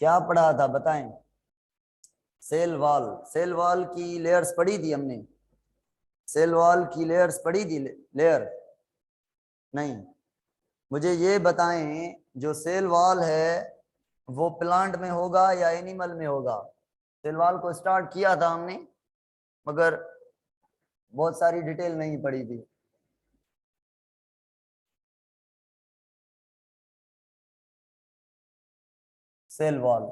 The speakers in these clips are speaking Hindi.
क्या पढ़ा था बताएं? सेल वॉल की लेयर्स पढ़ी थी हमने। सेल वॉल की लेयर्स पढ़ी थी। लेयर नहीं। मुझे ये बताएं, जो सेल वॉल है वो प्लांट में होगा या एनिमल में होगा? सेल वॉल को स्टार्ट किया था हमने, मगर बहुत सारी डिटेल नहीं पढ़ी थी। सेल वॉल,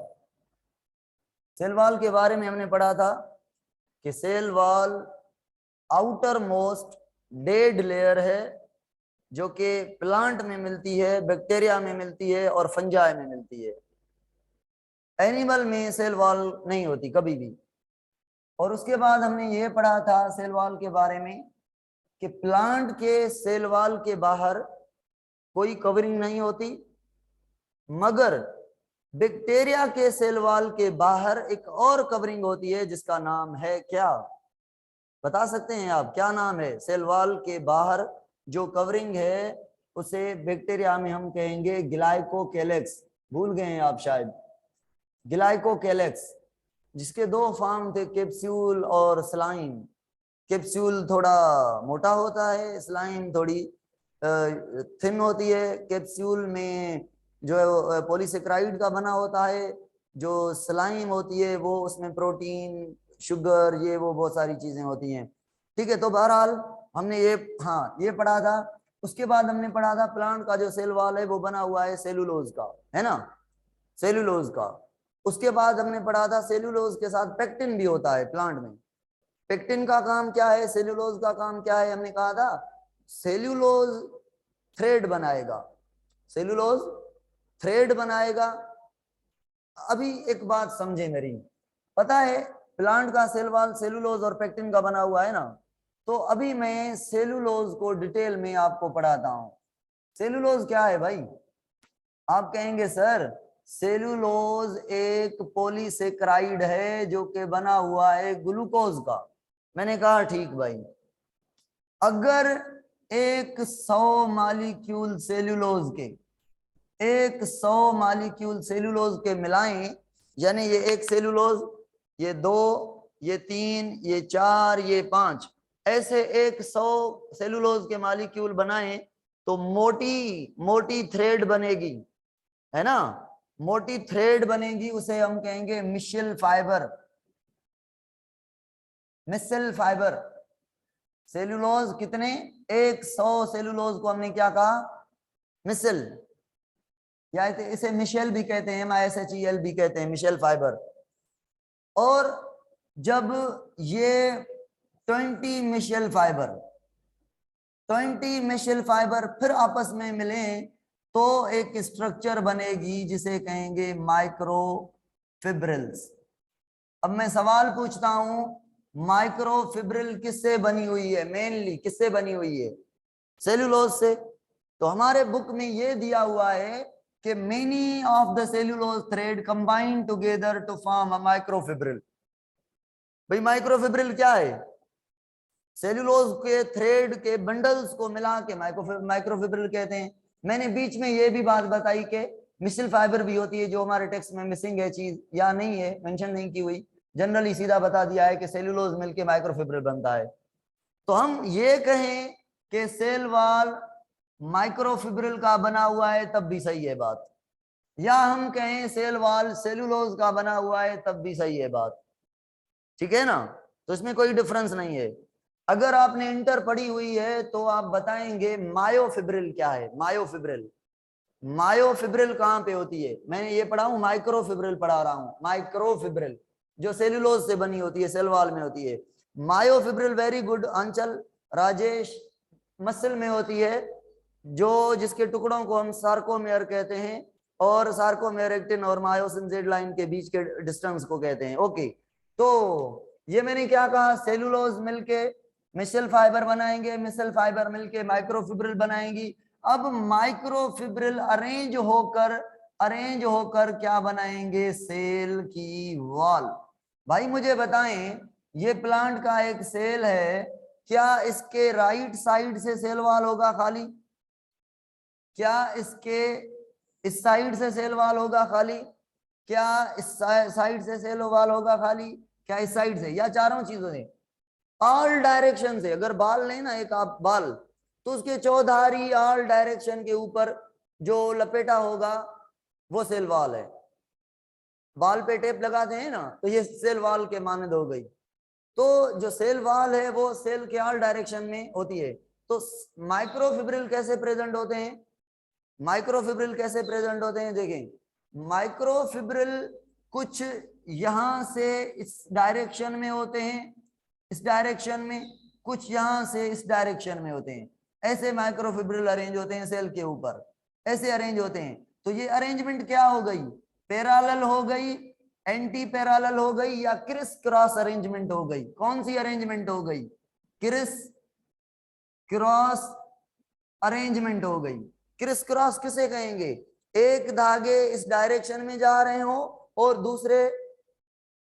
सेल वॉल के बारे में हमने पढ़ा था कि cell wall outermost dead layer है, जो कि प्लांट में मिलती है, बैक्टीरिया में मिलती है और फंजाई में मिलती है। एनिमल में सेल वॉल नहीं होती कभी भी। और उसके बाद हमने ये पढ़ा था सेल वॉल के बारे में कि प्लांट के सेल वॉल के बाहर कोई कवरिंग नहीं होती, मगर बैक्टीरिया के सेल वॉल के बाहर एक और कवरिंग होती है जिसका नाम है क्या? बता सकते हैं आप क्या नाम है? सेल वॉल के बाहर जो कवरिंग है उसे बैक्टीरिया में हम कहेंगे ग्लाइकोकेलेक्स। भूल गए हैं आप शायद, ग्लाइकोकेलेक्स, जिसके दो फॉर्म थे, कैप्सूल और स्लाइम। कैप्सूल थोड़ा मोटा होता है, स्लाइम थोड़ी थिन होती है। कैप्सूल में जो है पॉलीसेक्राइड का बना होता है, जो स्लाइम होती है वो उसमें प्रोटीन, शुगर, ये वो बहुत सारी चीजें होती हैं। ठीक है, तो बहरहाल हमने ये, हाँ ये पढ़ा था। उसके बाद हमने पढ़ा था प्लांट का जो सेल वॉल है वो बना हुआ है सेलुलोज का, है ना, सेलुलोज का। उसके बाद हमने पढ़ा था सेलुलोज के साथ पेक्टिन भी होता है प्लांट में। पेक्टिन का काम क्या है, सेलुलोज का काम क्या है? हमने कहा था सेलुलोज थ्रेड बनाएगा, सेलुलोज थ्रेड बनाएगा। अभी एक बात समझे मेरी, पता है प्लांट का सेल वॉल सेलुलोज और पेक्टिन का बना हुआ है ना, तो अभी मैं सेलुलोज को डिटेल में आपको पढ़ाता हूं। सेलुलोज क्या है भाई? आप कहेंगे सर सेलुलोज एक पॉलीसेक्राइड है जो कि बना हुआ है ग्लूकोज का। मैंने कहा ठीक भाई, अगर 100 मालिक्यूल सेलुलोज के, 100 मालिक्यूल सेलुलोज के मिलाएं, यानी ये एक सेलुलोज, ये दो, ये तीन, ये चार, ये पांच, ऐसे 100 सेलुलोज के मालिक्यूल बनाएं तो मोटी मोटी थ्रेड बनेगी, है ना, मोटी थ्रेड बनेगी। उसे हम कहेंगे micelle fibre, micelle fibre. Cellulose कितने? 100 सेलुलोज को हमने क्या कहा? मिशेल, या इसे मिशेल भी कहते हैं, MISHEL भी कहते हैं, मिशेल फाइबर। और जब ये 20 मिशेल फाइबर, 20 मिशेल फाइबर फिर आपस में मिले तो एक स्ट्रक्चर बनेगी जिसे कहेंगे माइक्रोफिब्रिल्स। अब मैं सवाल पूछता हूं, माइक्रोफिब्रिल किससे बनी हुई है? मेनली किससे बनी हुई है? सेलुलोज से। तो हमारे बुक में ये दिया हुआ है कि many of the cellulose thread combine together to form a microfibril. भाई माइक्रोफिब्रिल क्या है? सेलुलोज के थ्रेड के बंडल्स को मिला के माइक्रोफिब्रिल कहते हैं। मैंने बीच में ये भी बात बताई कि मिशेल फाइबर भी होती है, जो हमारे टेक्स्ट में मिसिंग है चीज, या नहीं है, मेंशन नहीं की हुई, जनरली सीधा बता दिया है कि सेलुलोज मिलके माइक्रोफिब्रिल बनता है। तो हम ये कहें कि सेल वॉल माइक्रोफिब्रिल का बना हुआ है तब भी सही है बात, या हम कहें सेल वॉल सेलुलोज का बना हुआ है तब भी सही है बात। ठीक है ना, तो इसमें कोई डिफरेंस नहीं है। अगर आपने इंटर पढ़ी हुई है तो आप बताएंगे मायोफिब्रिल क्या है। मायोफिब्रिल, मायोफिब्रिल कहां पे होती है? मैंने ये पढ़ा हूं, माइक्रोफिब्रिल पढ़ा रहा हूं। माइक्रोफिब्रिल जो सेलुलोज से बनी होती है, सेल वॉल में होती है। मायोफिब्रिल, वेरी गुड अंचल, राजेश, मसल में होती है, जो जिसके टुकड़ों को हम सार्कोमेयर कहते हैं, और सार्कोमेयर एक्टिन और मायोसिन जेड लाइन के बीच के डिस्टेंस को कहते हैं। ओके, तो ये मैंने क्या कहा, सेलुलोज मिलके मिशेल फाइबर बनाएंगे, मिशेल फाइबर मिलके माइक्रोफिब्रिल बनाएंगी। अब माइक्रोफिब्रिल अरेंज होकर क्या बनाएंगे? सेल की वॉल। भाई मुझे बताएं, ये प्लांट का एक सेल है, क्या इसके राइट साइड से सेल वॉल होगा खाली? क्या इसके इस साइड से सेल वॉल होगा खाली? क्या इस साइड से सेल ओवल होगा खाली, क्या इस साइड से, या चारों चीजों से? ऑल डायरेक्शन से। अगर बाल नहीं ना एक आप बाल, तो उसके चौधारी ऑल डायरेक्शन के ऊपर जो लपेटा होगा वो सेल वॉल है। बाल पे टेप लगाते हैं ना, तो ये सेल वॉल के मानद हो गई। तो जो सेल वॉल है वो सेल के ऑल डायरेक्शन में होती है। तो माइक्रोफिब्रिल कैसे प्रेजेंट होते हैं? माइक्रोफिब्रिल कैसे प्रेजेंट होते हैं देखें। माइक्रोफिब्रिल कुछ यहां से इस डायरेक्शन में होते हैं, इस डायरेक्शन में, कुछ यहां से इस डायरेक्शन में होते हैं। ऐसे माइक्रोफिब्रिल अरेंज होते हैं सेल के ऊपर, ऐसे अरेंज होते हैं। तो ये अरेंजमेंट क्या हो गई? पैरेलल हो गई, एंटी पैरेलल हो गई, या क्रिस क्रॉस अरेंजमेंट हो गई? कौन सी अरेंजमेंट हो गई? क्रिस क्रॉस अरेंजमेंट हो गई। क्रिस क्रॉस किसे कहेंगे? एक धागे इस डायरेक्शन में जा रहे हो और दूसरे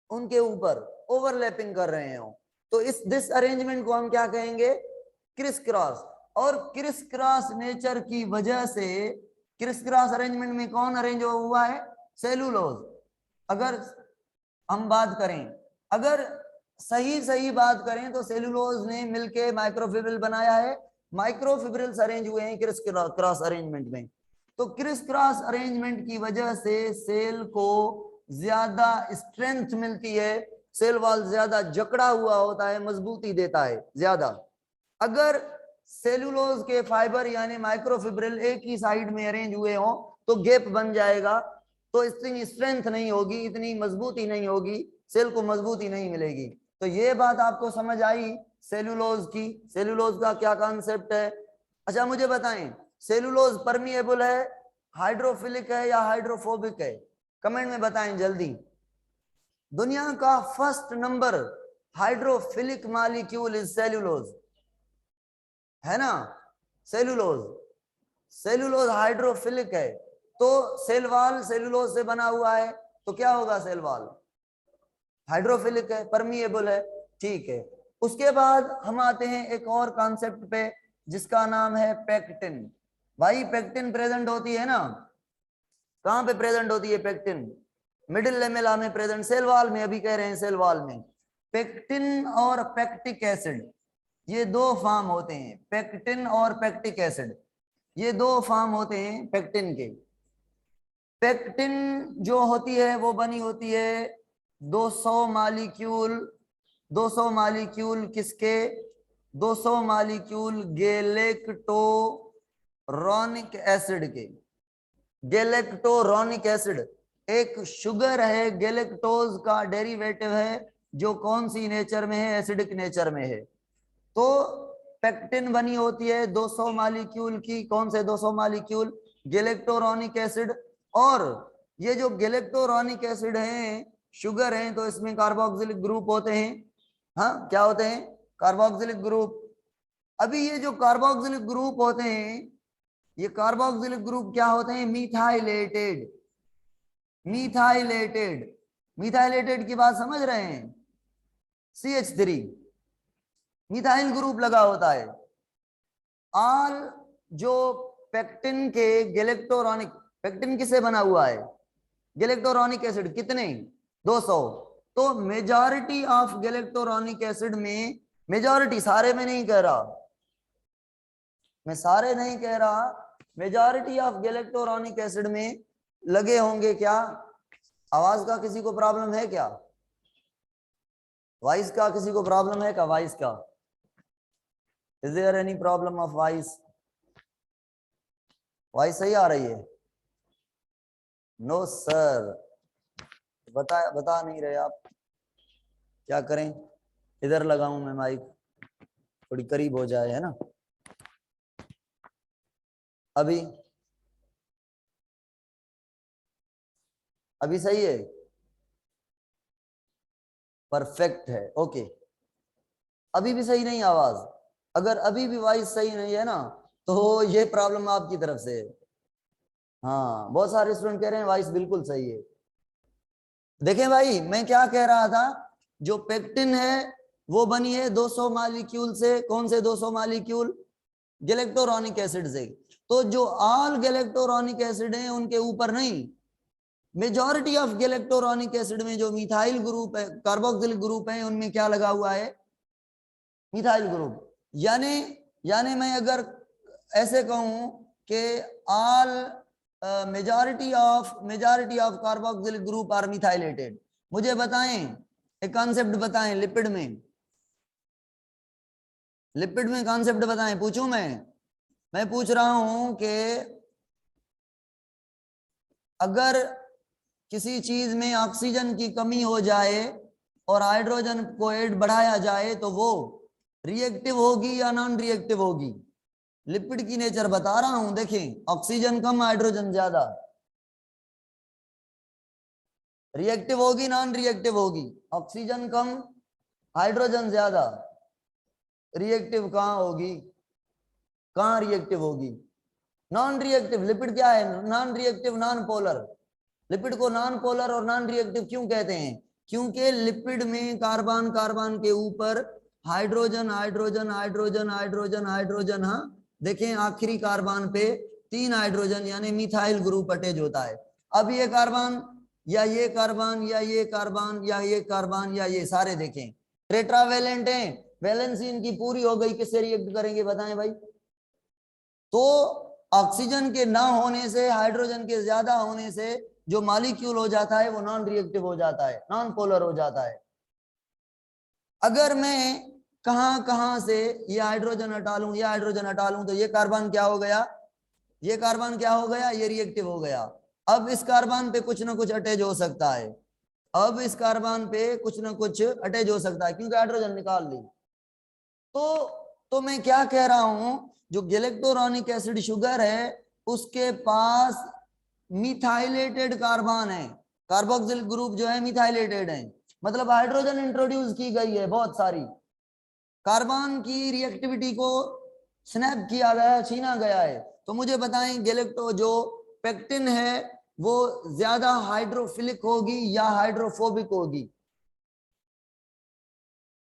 उनके ऊपर ओवरलैपिंग कर रहे हो, तो इस दिस अरेंजमेंट को हम क्या कहेंगे? Criss cross. और क्रिस क्रॉस नेचर की वजह से, क्रिस क्रॉस अरेंजमेंट में कौन अरेंज हुआ है? सेलुलोज। अगर हम बात करें, अगर सही सही बात करें तो सेलुलोज ने मिलके माइक्रोफिब्रिल बनाया है, माइक्रोफिब्रिल्स अरेंज हुए हैं क्रिस क्रॉस अरेंजमेंट में। तो क्रिस क्रॉस अरेंजमेंट की वजह से सेल को ज्यादा स्ट्रेंथ मिलती है, सेल वॉल ज्यादा जकड़ा हुआ होता है, मजबूती देता है ज्यादा। अगर सेलुलोज के फाइबर यानी माइक्रोफिब्रिल एक ही साइड में अरेंज हुए हो तो गैप बन जाएगा, तो इतनी स्ट्रेंथ नहीं होगी, इतनी मजबूती नहीं होगी, सेल को मजबूती नहीं मिलेगी। तो ये बात आपको समझ आई सेलुलोज की? सेलुलोज का क्या कॉन्सेप्ट है? अच्छा मुझे बताएं, सेलुलोज परमिएबल है, हाइड्रोफिलिक है या हाइड्रोफोबिक है? कमेंट में बताएं जल्दी। दुनिया का first number hydrophilic molecule is cellulose, है ना? सेलुलोज, सेलुलोज हाइड्रोफिलिक है। तो सेल वॉल सेलुलोज से बना हुआ है, तो क्या होगा? सेल वॉल हाइड्रोफिलिक है, परमिएबल है, ठीक है। उसके बाद हम आते हैं एक और कॉन्सेप्ट पे जिसका नाम है पेक्टिन। भाई पेक्टिन प्रेजेंट होती है ना, कहां पे प्रेजेंट होती है पेक्टिन? मिडिल लेमेला में प्रेजेंट, सेल वॉल में, अभी कह रहे हैं सेल वॉल में। पेक्टिन और पेक्टिक एसिड ये दो फॉर्म होते हैं, पेक्टिन और पेक्टिक एसिड ये दो फॉर्म होते हैं पेक्टिन के। पेक्टिन जो होती है वो बनी होती है 200 मॉलिक्यूल, 200 मॉलिक्यूल किसके? 200 मॉलिक्यूल गैलेक्टोरोनिक एसिड के। गैलेक्टोरोनिक एसिड एक शुगर है, गैलेक्टोज का डेरिवेटिव है, जो कौन सी नेचर में है? एसिडिक नेचर में है। तो पेक्टिन बनी होती है 200 मॉलिक्यूल की, कौन से 200 मॉलिक्यूल? गैलेक्टोरोनिक एसिड। और ये जो गैलेक्टोरोनिक एसिड हैं, शुगर हैं, तो इसमें कार्बोक्सिलिक ग्रुप होते हैं। हाँ क्या होते हैं? Carboxylic group. अभी ये जो कार्बोक्सिलिक ग्रुप होते हैं, ये कार्बोक्सिलिक ग्रुप क्या होते हैं? मिथाइलेटेड, मिथाइलेटेड, मिथाइलेटेड की बात समझ रहे हैं? CH3 मिथाइल ग्रुप लगा होता है। और जो पेक्टिन के गैलेक्टोरोनिक, पेक्टिन किससे बना हुआ है? गैलेक्टोरोनिक एसिड कितने? 200। तो मेजॉरिटी ऑफ गैलेक्टोरोनिक एसिड में, मेजॉरिटी, सारे में नहीं कह रहा मैं, सारे नहीं कह रहा, मेजॉरिटी ऑफ गैलेक्टोरोनिक एसिड में लगे होंगे क्या? आवाज का किसी को प्रॉब्लम है क्या? वॉइस का किसी को प्रॉब्लम है क्या? वॉइस का, is there any problem of voice? Voice सही आ रही है? नो सर, बता नहीं रहे आप, क्या करें? इधर लगाऊं मैं माइक, थोड़ी करीब हो जाए, है ना? अभी अभी सही है, परफेक्ट है, ओके। अभी भी सही नहीं आवाज? अगर अभी भी वॉइस सही नहीं है ना, तो ये प्रॉब्लम आपकी तरफ से है। हाँ बहुत सारे स्टूडेंट कह रहे हैं वॉइस बिल्कुल सही है। देखें भाई, मैं क्या कह रहा था, जो पेक्टिन है वो बनी है 200 मॉलिक्यूल से। कौन से 200 मॉलिक्यूल? गैलेक्टोरोनिक एसिड से। तो जो ऑल गैलेक्टोरोनिक एसिड हैं उनके ऊपर नहीं, मेजॉरिटी ऑफ गैलेक्टोरॉनिक एसिड में जो मिथाइल ग्रुप है, कार्बोक्सिलिक ग्रुप है, उनमें क्या लगा हुआ है? Methyl group. यानी मैं अगर ऐसे कहूं कि all majority of carboxylic group are methylated, मुझे बताएं एक कॉन्सेप्ट बताएं लिपिड में कॉन्सेप्ट बताएं। पूछूं मैं पूछ रहा हूं कि अगर किसी चीज में ऑक्सीजन की कमी हो जाए और हाइड्रोजन को ऐड बढ़ाया जाए तो वो रिएक्टिव होगी या नॉन रिएक्टिव होगी? लिपिड की नेचर बता रहा हूं। देखें, ऑक्सीजन कम हाइड्रोजन ज्यादा, रिएक्टिव होगी नॉन रिएक्टिव होगी? ऑक्सीजन कम हाइड्रोजन ज्यादा, रिएक्टिव कहां होगी? कहां रिएक्टिव होगी? Non reactive. लिपिड क्या है? Non reactive, non polar. Lipid को नॉन पोलर और नॉन रिएक्टिव क्यों कहते हैं? क्योंकि लिपिड में कार्बन कार्बन के ऊपर hydrogen hydrogen hydrogen hydrogen hydrogen, हाँ देखें आखिरी कार्बन पे 3 हाइड्रोजन यानी मिथाइल ग्रुप अटैच होता है। अब ये कार्बन या ये कार्बन या ये कार्बन या ये कार्बन या ये सारे देखें टेट्रावेलेंट हैं, वैलेंसी इनकी पूरी हो गई, किससे रिएक्ट करेंगे बताएं भाई? तो ऑक्सीजन के ना होने से, हाइड्रोजन के ज्यादा होने से जो मॉलिक्यूल हो जाता है वो नॉन रिएक्टिव हो जाता है, नॉन पोलर हो जाता है। अगर मैं कहां कहां से ये हाइड्रोजन हटा लूं, ये हाइड्रोजन हटा लूं, तो ये कार्बन क्या हो गया? ये कार्बन क्या हो गया? ये रिएक्टिव हो गया। अब इस कार्बन पे कुछ ना कुछ अटैच हो सकता है, अब इस कार्बन पे कुछ ना कुछ अटैच हो सकता है क्योंकि हाइड्रोजन निकाल ली। तो मैं क्या कह रहा हूं, जो गैलेक्टोरॉनिक एसिड शुगर है उसके पास मिथाइलेटेड कार्बन है, कार्बोक्सिलिक ग्रुप जो है मिथाइलेटेड है, मतलब हाइड्रोजन इंट्रोड्यूस की गई है, बहुत सारी कार्बन की रिएक्टिविटी को स्नैप किया गया, छीना गया है। तो मुझे बताएं गैलेक्टो जो पेक्टिन है वो ज्यादा हाइड्रोफिलिक होगी या हाइड्रोफोबिक होगी?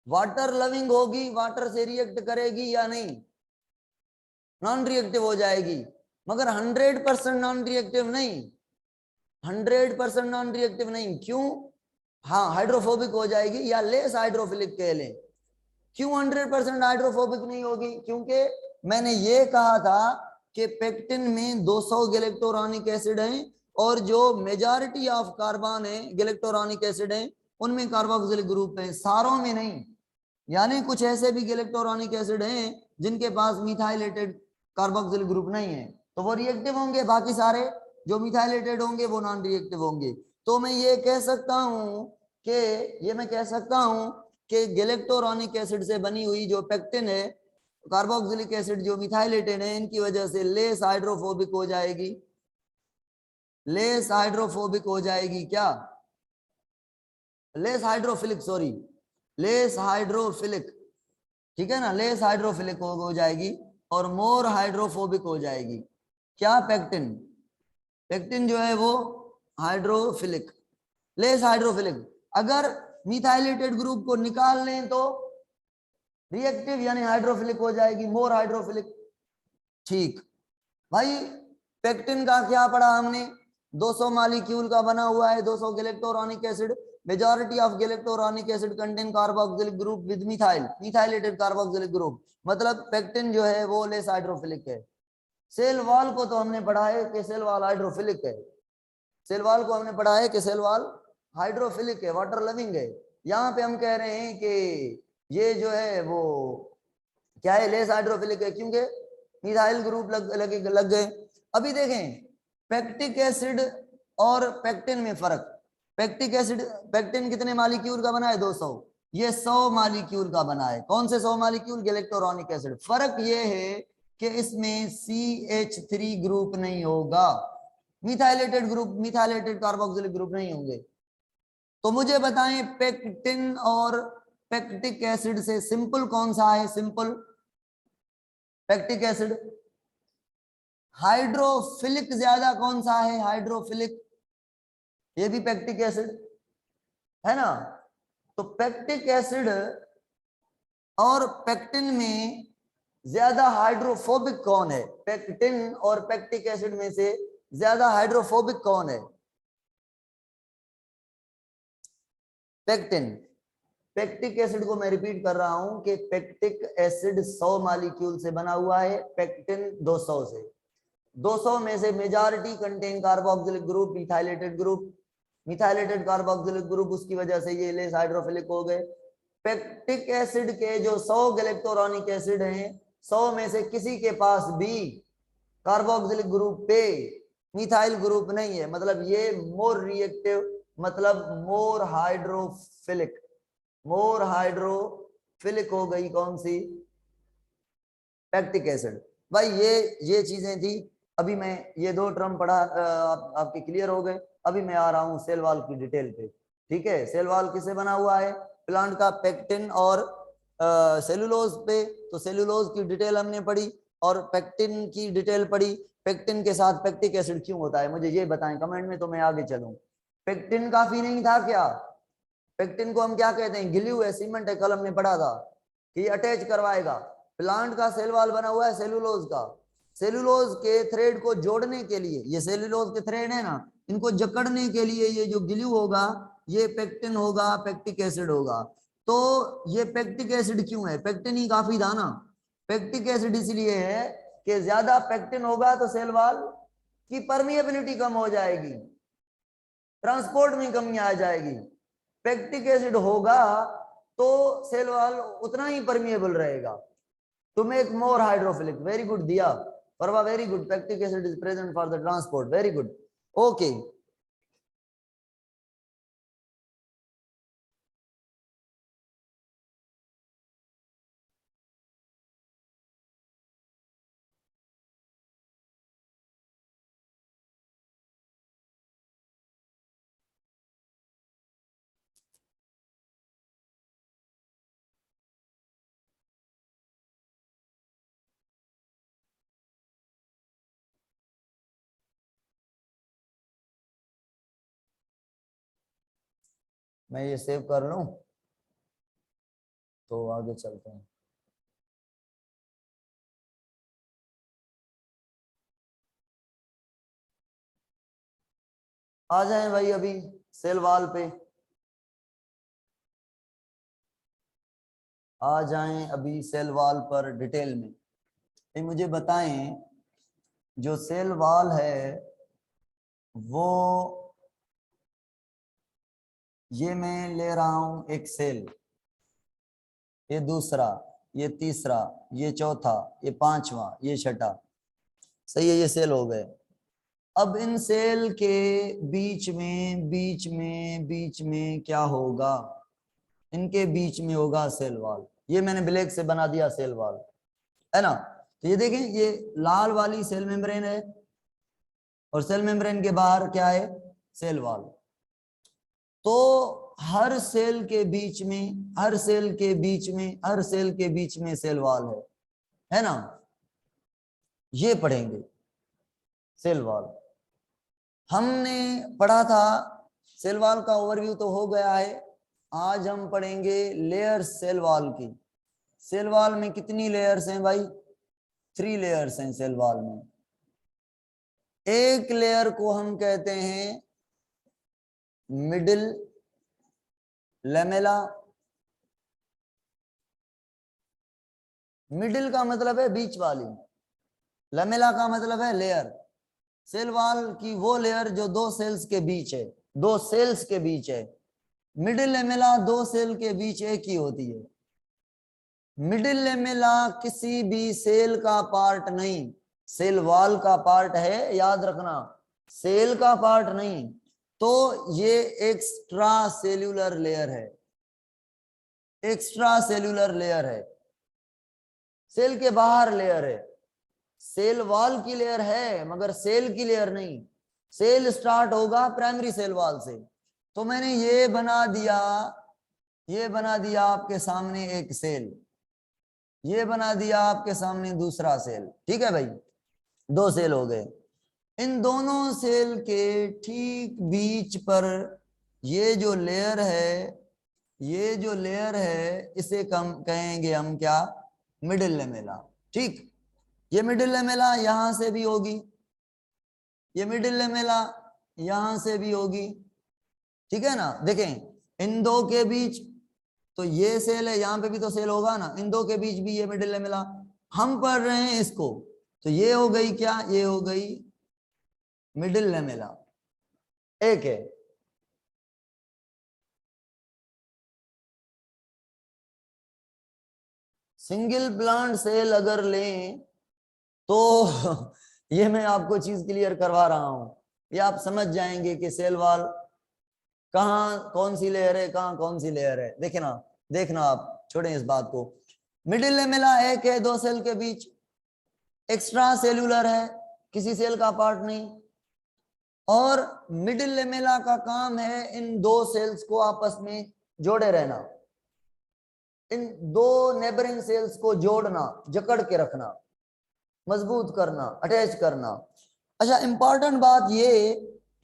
वाटर लविंग होगी, वाटर से रिएक्ट करेगी या नहीं? नॉन रिएक्टिव हो जाएगी, मगर 100% नॉन रिएक्टिव नहीं, 100% नॉन रिएक्टिव नहीं। क्यों? हाँ हाइड्रोफोबिक हो जाएगी या लेस हाइड्रोफिलिक कह लें। क्यों 100% हाइड्रोफोबिक नहीं होगी? क्योंकि मैंने ये कहा था कि पेक्टिन में 200 गैलेक्टोरॉनिक एसिड हैं और जो मेजॉरिटी ऑफ कार्बन है गैलेक्टोरॉनिक एसिड हैं उनमें कार्बोक्सिलिक ग्रुप है, सारों में नहीं। यानी कुछ ऐसे भी गैलेक्टोरॉनिक एसिड हैं जिनके पास मिथाइलेटेड कार्बोक्सिलिक ग्रुप नहीं है, तो वो रिएक्टिव होंगे, बाकी सारे जो मिथाइलेटेड होंगे वो नॉन रिएक्टिव होंगे। तो मैं ये कह सकता हूं कि गैलेक्टोरॉनिक एसिड से बनी हुई जो पेक्टिन है, कार्बोक्सिलिक एसिड जो मिथाइलेटेड है, इनकी वजह से लेस हाइड्रोफोबिक हो जाएगी, लेस हाइड्रोफोबिक हो जाएगी। क्या? Less hydrophilic, sorry less hydrophilic, ठीक है ना, लेस हाइड्रोफिलिक हो जाएगी और मोर हाइड्रोफोबिक हो जाएगी। क्या? पेक्टिन। पेक्टिन जो है वो हाइड्रोफिलिक, लेस हाइड्रोफिलिक। अगर मिथाइलेटेड ग्रुप को निकाल लें तो रिएक्टिव यानी हाइड्रोफिलिक हो जाएगी, मोर हाइड्रोफिलिक। ठीक भाई, पेक्टिन का क्या पढ़ा हमने? 200 मॉलिक्यूल का बना हुआ है, 200 galacturonic acid, majority of galacturonic acid contain carboxylic group with methyl, methylated carboxylic group, मतलब पेक्टिन जो है वो लेस हाइड्रोफिलिक है। सेल वॉल को तो हमने पढ़ा है कि सेल वॉल हाइड्रोफिलिक है, सेल वॉल को हमने पढ़ा है कि सेल वॉल हाइड्रोफिलिक है, वाटर लविंग है। यहाँ पे हम कह रहे हैं कि ये जो है वो क्या है? लेस हाइड्रोफिलिक है क्योंकि मिथाइल ग्रुप लग गए। अभी देखें पेक्टिक एसिड और पेक्टिन में फर्क। पेक्टिक एसिड, पेक्टिन कितने मॉलिक्यूल का बना है? 200, ये 100 मॉलिक्यूल का बना है। कौन से 100 मॉलिक्यूल? गैलेक्टोरॉनिक एसिड। फर्क ये है कि इसमें CH3 ग्रुप नहीं होगा, methylated group, methylated carboxylic group नहीं होंगे। तो मुझे बताएं पेक्टिन और पेक्टिक एसिड से सिंपल कौन सा है? Simple pectic acid. हाइड्रोफिलिक ज्यादा कौन सा है? हाइड्रोफिलिक, ये भी पेक्टिक एसिड है ना। तो पेक्टिक एसिड और पेक्टिन में ज्यादा हाइड्रोफोबिक कौन है? पेक्टिन और पेक्टिक एसिड में से ज्यादा हाइड्रोफोबिक कौन है? पेक्टिन, पेक्टिक एसिड को मैं रिपीट कर रहा हूं कि पेक्टिक एसिड 100 मॉलिक्यूल से बना हुआ है, पेक्टिन 200 से। 200 में से majority contain carboxylic group, methylated group, methylated carboxylic group, उसकी वजह से ये लेस हाइड्रोफिलिक हो गए। पेक्टिक एसिड के जो 100 गैलेक्टोरोनिक एसिड हैं, 100 में से किसी के पास भी कार्बोक्सिलिक ग्रुप पे मिथाइल ग्रुप नहीं है, मतलब ये मोर रिएक्टिव, मतलब मोर हाइड्रोफिलिक, मोर हाइड्रोफिलिक हो गई कौन सी, पेक्टिक एसिड। भाई ये चीजें थी। अभी मैं ये दो टर्म पढ़ा, आपके क्लियर हो गए। अभी मैं आ रहा हूं सेल वॉल की डिटेल पे। ठीक है, सेल वॉल किससे बना हुआ है, प्लांट का पेक्टिन और सेलुलोज पे। तो सेलुलोज की डिटेल हमने पढ़ी और पेक्टिन की डिटेल पढ़ी। पेक्टिन के साथ पेक्टिक एसिड क्यों होता है मुझे ये बताएं कमेंट में, तो मैं आगे चलूं। पेक्टिन काफी नहीं था क्या, पेक्टिन को हम क्या कहते हैं, ग्लू है, सीमेंट है, कल हमने पढ़ा था कि अटैच करवाएगा। प्लांट का सेल वॉल बना हुआ है सेलुलोज का, सेलुलोज के थ्रेड को जोड़ने के लिए, ये सेलुलोज के थ्रेड है ना, इनको जकड़ने के लिए ये जो ग्लू होगा ये पेक्टिन होगा, पेक्टिक एसिड होगा। तो ये पेक्टिक एसिड क्यों है, पेक्टिन ही काफी था ना। पेक्टिक एसिड इसलिए है कि ज्यादा पेक्टिन होगा तो सेल वॉल की परमिएबिलिटी कम हो जाएगी, ट्रांसपोर्ट में कमी आ जाएगी। पेक्टिक एसिड होगा तो सेल वॉल उतना ही परमिएबल रहेगा, to make more hydrophilic. Very good Diya Parva, very good. Pectic acid is present for the transport, very good, okay. मैं ये सेव कर लूं तो आगे चलते हैं। आ जाएं भाई अभी सेल वॉल पे, आ जाएं अभी सेल वॉल पर डिटेल में। ये मुझे बताएं जो सेल वॉल है वो, ये मैं ले रहा हूं एक सेल, ये दूसरा, ये तीसरा, ये चौथा, ये पांचवा, ये छठा, सही है, ये सेल हो गए। अब इन सेल के बीच में क्या होगा, इनके बीच में होगा सेल वॉल। ये मैंने ब्लैक से बना दिया सेल वॉल, है ना। तो ये देखें, ये लाल वाली सेल मेम्ब्रेन है और सेल मेम्ब्रेन के बाहर क्या है, सेल वॉल। तो हर सेल के बीच में, हर सेल के बीच में, हर सेल के बीच में सेल वॉल है ना। ये पढ़ेंगे सेल वॉल। हमने पढ़ा था, सेल वॉल का ओवरव्यू तो हो गया है। आज हम पढ़ेंगे लेयर सेल वॉल की। सेल वॉल में कितनी लेयर्स हैं भाई, 3 लेयर्स हैं सेल वॉल में। एक लेयर को हम कहते हैं मिडिल लेमेला, मिडिल का मतलब है बीच वाली, लेमेला का मतलब है लेयर। सेल वॉल की वो लेयर जो दो सेल्स के बीच है, दो सेल्स के बीच है। मिडिल लेमेला दो सेल के बीच एक ही होती है। मिडिल लेमेला किसी भी सेल का पार्ट नहीं, सेल वॉल का पार्ट है, याद रखना, सेल का पार्ट नहीं। तो ये एक्स्ट्रा सेल्यूलर लेयर है, एक्स्ट्रा सेल्यूलर लेयर है, सेल के बाहर लेयर है। सेल वॉल की लेयर है मगर सेल की लेयर नहीं। सेल स्टार्ट होगा प्राइमरी सेल वॉल से। तो मैंने ये बना दिया, ये बना दिया आपके सामने एक सेल, ये बना दिया आपके सामने दूसरा सेल। ठीक है भाई, 2 सेल हो गए। इन दोनों सेल के ठीक बीच पर ये जो लेयर है, ये जो लेयर है इसे कम कहेंगे हम क्या, मिडिल लेमेला। ठीक, ये मिडिल लेमेला यहां से भी होगी, ये मिडिल लेमेला यहां से भी होगी। ठीक है ना, देखें इन दो के बीच, तो ये सेल है, यहां पे भी तो सेल होगा ना, इन दो के बीच भी ये मिडिल लेमेला, हम पढ़ रहे हैं इसको, तो ये हो गई क्या, ये हो गई मिडिल लेमेला। एक है सिंगल प्लांट सेल अगर लें तो ये मैं आपको चीज क्लियर करवा रहा हूं, ये आप समझ जाएंगे कि सेल वॉल कहाँ कौन सी लेयर है, कहाँ कौन सी लेयर है। देखना देखना आप छोड़ें इस बात को। मिडिल लेमेला एक है दो सेल के बीच, एक्स्ट्रा सेल्यूलर है, किसी सेल का पार्ट नहीं, और मिडिल लेमेला का काम है इन दो सेल्स को आपस में जोड़े रहना, इन दो नेबरिंग सेल्स को जोड़ना, जकड़ के रखना, मजबूत करना, अटैच करना। अच्छा, इंपॉर्टेंट बात ये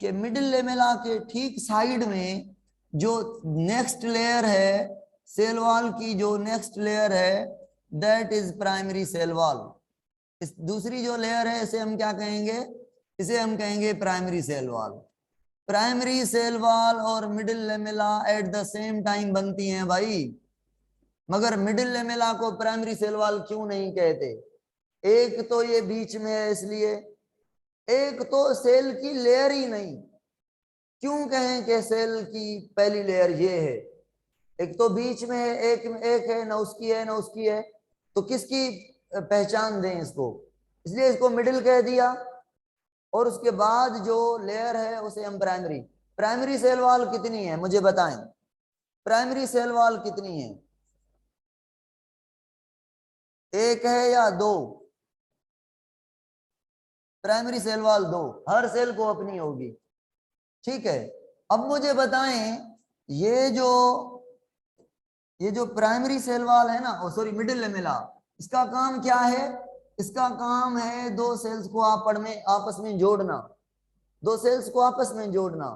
कि मिडिल लेमेला के ठीक साइड में जो नेक्स्ट लेयर है सेल वॉल की, जो नेक्स्ट लेयर है that is primary cell wall. इस दूसरी जो लेयर है इसे हम क्या कहेंगे, इसे हम कहेंगे primary cell wall. Primary cell wall और middle lamella at the same time बनती हैं भाई, मगर मिडिल लेमेला को प्राइमरी सेल वॉल क्यों नहीं कहते? एक तो ये बीच में है इसलिए, एक तो सेल की लेयर ही नहीं, क्यों कहें कि सेल की पहली लेयर ये है, एक तो बीच में है, एक है ना, उसकी है ना उसकी है, तो किसकी पहचान दें इसको, इसलिए इसको मिडिल कह दिया। और उसके बाद जो लेयर है उसे हम प्राइमरी। प्राइमरी सेल वॉल कितनी है मुझे बताएं, प्राइमरी सेल वॉल कितनी है, एक है या दो? प्राइमरी सेल वॉल दो, हर सेल को अपनी होगी, ठीक है। अब मुझे बताएं ये जो प्राइमरी सेल वॉल है ना, सॉरी मिडिल लेमेला, इसका काम क्या है? इसका काम है दो सेल्स को आपस में जोड़ना, दो सेल्स को आपस में जोड़ना।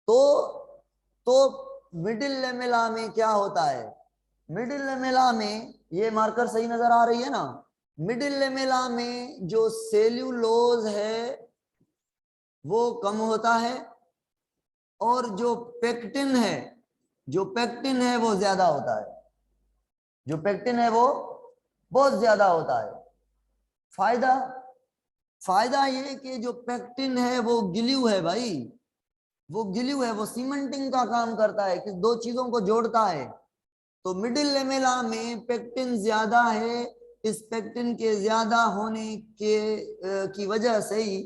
तो मिडिल लेमेला में क्या होता है, मिडिल लेमेला में, ये मार्कर सही नजर आ रही है ना, मिडिल लेमेला में जो सेल्यूलोज है वो कम होता है, और जो पेक्टिन है, जो पेक्टिन है वो ज्यादा होता है, जो पेक्टिन है वो बहुत ज्यादा होता है। फायदा, फायदा ये कि जो पेक्टिन है वो गिल्यू है भाई, वो गिल्यू है, वो सीमेंटिंग का काम करता है कि दो चीजों को जोड़ता है। तो मिडिल लेमेला में पेक्टिन ज्यादा है, इस पेक्टिन के ज्यादा होने की वजह से ही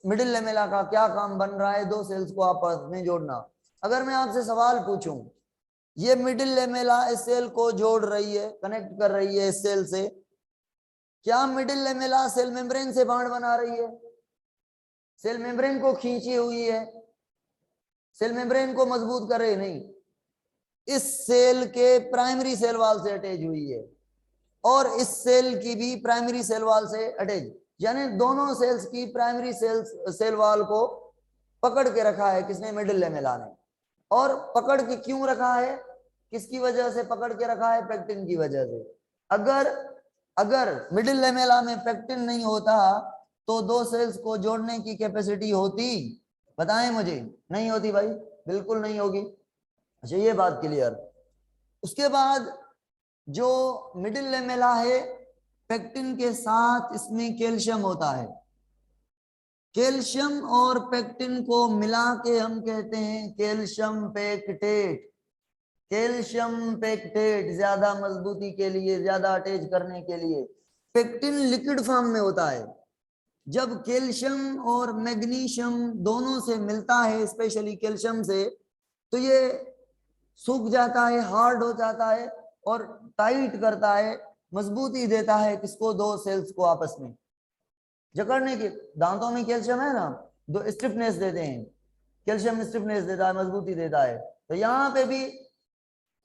मिडिल लेमेला का क्या काम बन रहा है, दो सेल्स को आपस में जोड़ना। अगर मैं आपसे सवाल पूछूं, ये मिडिल लेमेला इस सेल को जोड़ रही है, कनेक्ट कर रही है इस सेल से, क्या मिडिल लेमेला सेल मेम्ब्रेन से बांड बना रही है, सेल मेम्ब्रेन को खींची हुई है, सेल मेम्ब्रेन को मजबूत कर रही? नहीं, इस सेल के प्राइमरी सेल वॉल से अटैच हुई है, और इस सेल की भी प्राइमरी सेल वॉल से अटैच, यानी दोनों सेल्स की प्राइमरी सेल वॉल को पकड़ के रखा है किसने, मिडिल लेमेला ने। और पकड़ के क्यों रखा है, किसकी वजह से पकड़ के रखा है, पेक्टिन की वजह से। अगर अगर मिडिल लेमेला में पेक्टिन नहीं होता तो दो सेल्स को जोड़ने की कैपेसिटी होती? बताएं मुझे, नहीं होती भाई, बिल्कुल नहीं होगी। अच्छा, ये बात क्लियर। उसके बाद जो मिडिल लेमेला है, पेक्टिन के साथ इसमें कैल्शियम होता है, कैल्शियम और पेक्टिन को मिला के हम कहते हैं कैल्शियम पेक्टेट। कैल्शियम पेक्टेट ज्यादा मजबूती के लिए, ज्यादा अटैच करने के लिए। पेक्टिन लिक्विड फॉर्म में होता है, जब कैल्शियम और मैग्नीशियम दोनों से मिलता है, स्पेशली कैल्शियम से, तो ये सूख जाता है, हार्ड हो जाता है, और टाइट करता है, मजबूती देता है किसको, दो सेल्स को आपस में जकड़ने के। दांतों में कैल्शियम है ना, दो स्टिफनेस देते हैं, कैल्शियम स्टिफनेस देता है, मजबूती देता है। तो यहाँ पे भी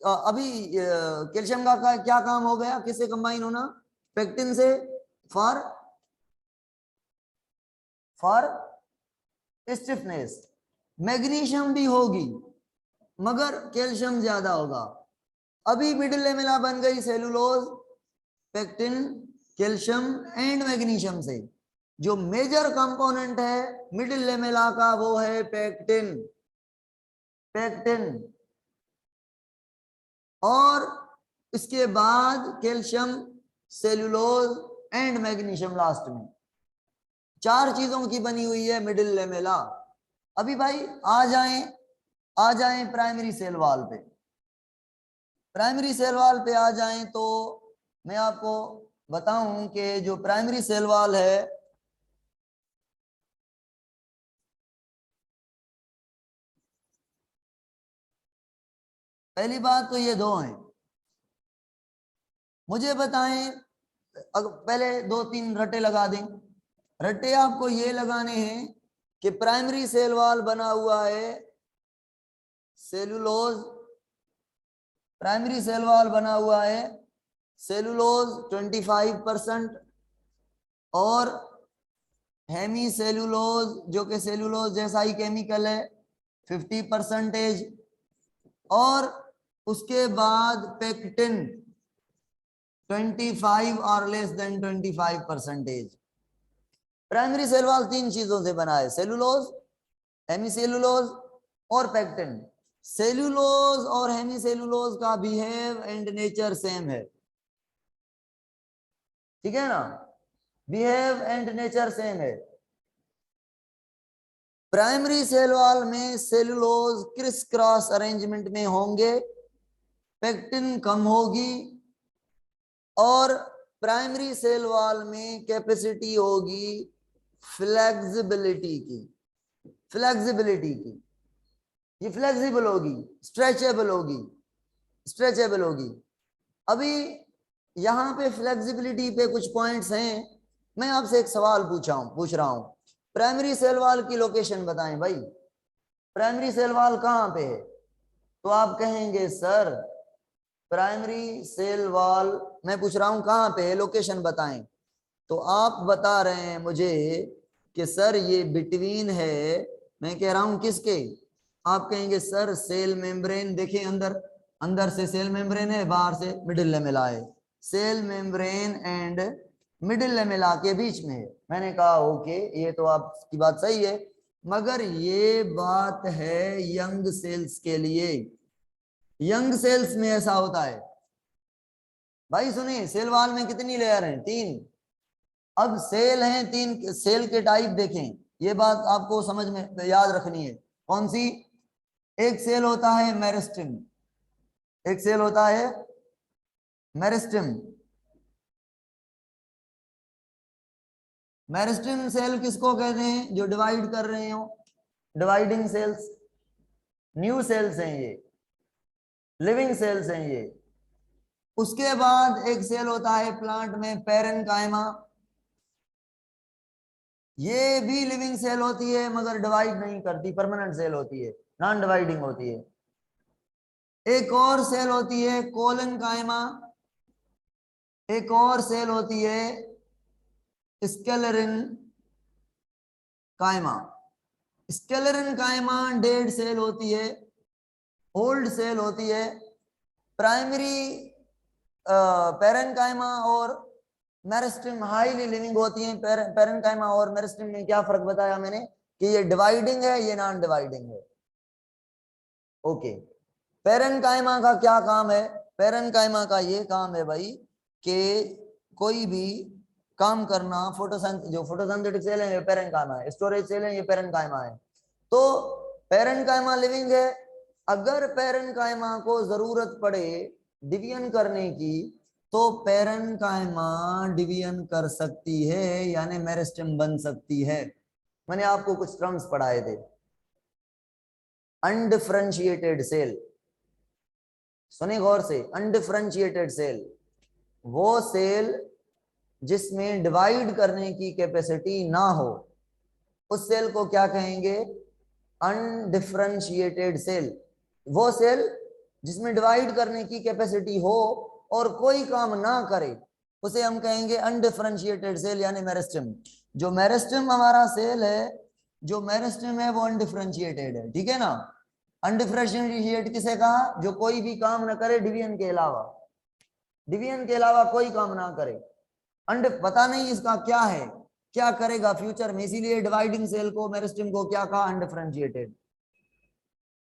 अभी कैल्शियम का क्या काम हो गया, किससे कंबाइन होना, पेक्टिन से, फॉर स्टिफनेस। मैग्नीशियम भी होगी मगर कैल्शियम ज्यादा होगा। अभी मिडिल लेमेला बन गई cellulose, pectin, calcium and magnesium से। जो मेजर कंपोनेंट है मिडिल लेमेला का वो है पेक्टिन। पेक्टिन और इसके बाद calcium, cellulose and magnesium last में। 4 चीजों की बनी हुई है मिडिल लेमेला। अभी भाई आ जाएं प्राइमरी सेल वॉल पे। प्राइमरी सेल वॉल पे आ जाएं तो मैं आपको बताऊं कि जो प्राइमरी सेल वॉल है पहली बात तो ये 2 हैं। मुझे बताएं, पहले 2-3 रटे लगा दें। रटे आपको ये लगाने हैं कि प्राइमरी सेल वॉल बना हुआ है सेलुलोज, प्राइमरी सेल वॉल बना हुआ है सेलुलोज 25% और हेमी सेलुलोज जो कि सेलुलोज जैसा ही केमिकल है 50%, और उसके बाद पेक्टिन 25 और less than 25%। Primary cell wall 3 चीजों से बना है, सेलुलोज, हेमीसेलुलोज और पेक्टिन। सेलुलोज और हेमीसेलुलोज का बिहेव एंड नेचर सेम है, ठीक है ना, बिहेव एंड नेचर सेम है। प्राइमरी सेल वॉल में सेलुलोज क्रिस क्रॉस अरेंजमेंट में होंगे, पेक्टिन कम होगी, और प्राइमरी सेल वॉल में कैपेसिटी होगी फ्लेक्सिबिलिटी की, फ्लेक्सिबिलिटी की, ये फ्लेक्सिबल होगी, स्ट्रेचेबल होगी, स्ट्रेचेबल होगी। अभी यहां पे फ्लेक्सिबिलिटी पे कुछ पॉइंट्स हैं। मैं आपसे एक सवाल पूछ रहा हूं, प्राइमरी सेल वॉल की लोकेशन बताएं भाई, प्राइमरी सेल वॉल कहां पे है? तो आप कहेंगे सर प्राइमरी सेल वॉल, मैं पूछ रहा हूं कहां पे है, लोकेशन बताएं। तो आप बता रहे हैं मुझे कि सर ये बिटवीन है, मैं कह रहा हूं किसके, आप कहेंगे सर सेल मेम्ब्रेन, देखिए अंदर, अंदर से सेल मेम्ब्रेन है, बाहर से मिडिल लेमेला है, cell membrane and middle lamella के बीच में है। मैंने कहा ओके, ये तो आपकी बात सही है, मगर ये बात है यंग सेल्स के लिए। यंग सेल्स में ऐसा होता है भाई, सुनिए, सेल वॉल में कितनी लेयर हैं? 3। अब सेल हैं 3, सेल के टाइप देखें, ये बात आपको समझ में याद रखनी है। कौन सी? एक सेल होता है मेरिस्टेम, एक सेल होता है मेरिस्टेम। मेरिस्टेम सेल किसको कहते हैं? जो डिवाइड कर रहे हो, डिवाइडिंग सेल्स। न्यू सेल्स हैं ये, लिविंग सेल्स हैं ये। उसके बाद एक सेल होता है प्लांट में पेरेन्काइमा, ये भी लिविंग सेल होती है मगर डिवाइड नहीं करती, परमानेंट सेल होती है, नॉन डिवाइडिंग होती है। एक और सेल होती है कोलेनकाइमा, एक और सेल होती है स्केलेरिन काइमा। स्केलेरिन काइमा डेड सेल होती है, ओल्ड सेल होती है। प्राइमरी पेरेन्काइमा और मेरिस्टेम हाईली लिविंग होती हैं। पेरेन्काइमा और मेरिस्टेम में क्या फर्क बताया मैंने कि ये डिवाइडिंग है, ये नॉन डिवाइडिंग है। ओके, पेरेन्काइमा का क्या काम है? पेरेन्काइमा का ये काम है भाई कि कोई भी काम करना, जो फोटोसिंथेटिक सेल है ये पेरेन्काइमा है, स्टोरेज सेल है ये पेरेन्काइमा है। तो पेरेन्काइमा लिविंग है। अगर पेरेन्काइमा को जरूरत पड़े डिवीजन करने की तो पेरेन्काइमा डिवीजन कर सकती है, यानी मेरिस्टेम बन सकती है। मैंने आपको कुछ टर्म्स पढ़ाए थे। अनडिफरेंशिएटेड सेल, सुने गौर से, अनडिफरेंशिएटेड सेल वो सेल जिसमें डिवाइड करने की कैपेसिटी ना हो, उस सेल को क्या कहेंगे? Undifferentiated cell. वो सेल जिसमें डिवाइड करने की कैपेसिटी हो और कोई काम ना करे उसे हम कहेंगे अनडिफरेंशिएटेड सेल, यानी मेरिस्टेम। जो मेरिस्टेम हमारा सेल है, जो मेरिस्टेम है वो अनडिफरेंशिएटेड है, ठीक है ना। अनडिफरेंशिएटेड किसे कहा? जो कोई भी काम ना करे डिवीजन के अलावा, डिवीजन के अलावा कोई काम ना करे। पता नहीं इसका क्या है, क्या करेगा फ्यूचर में, इसीलिए डिवाइडिंग सेल को, मेरिस्टेम को क्या कहा? Undifferentiated.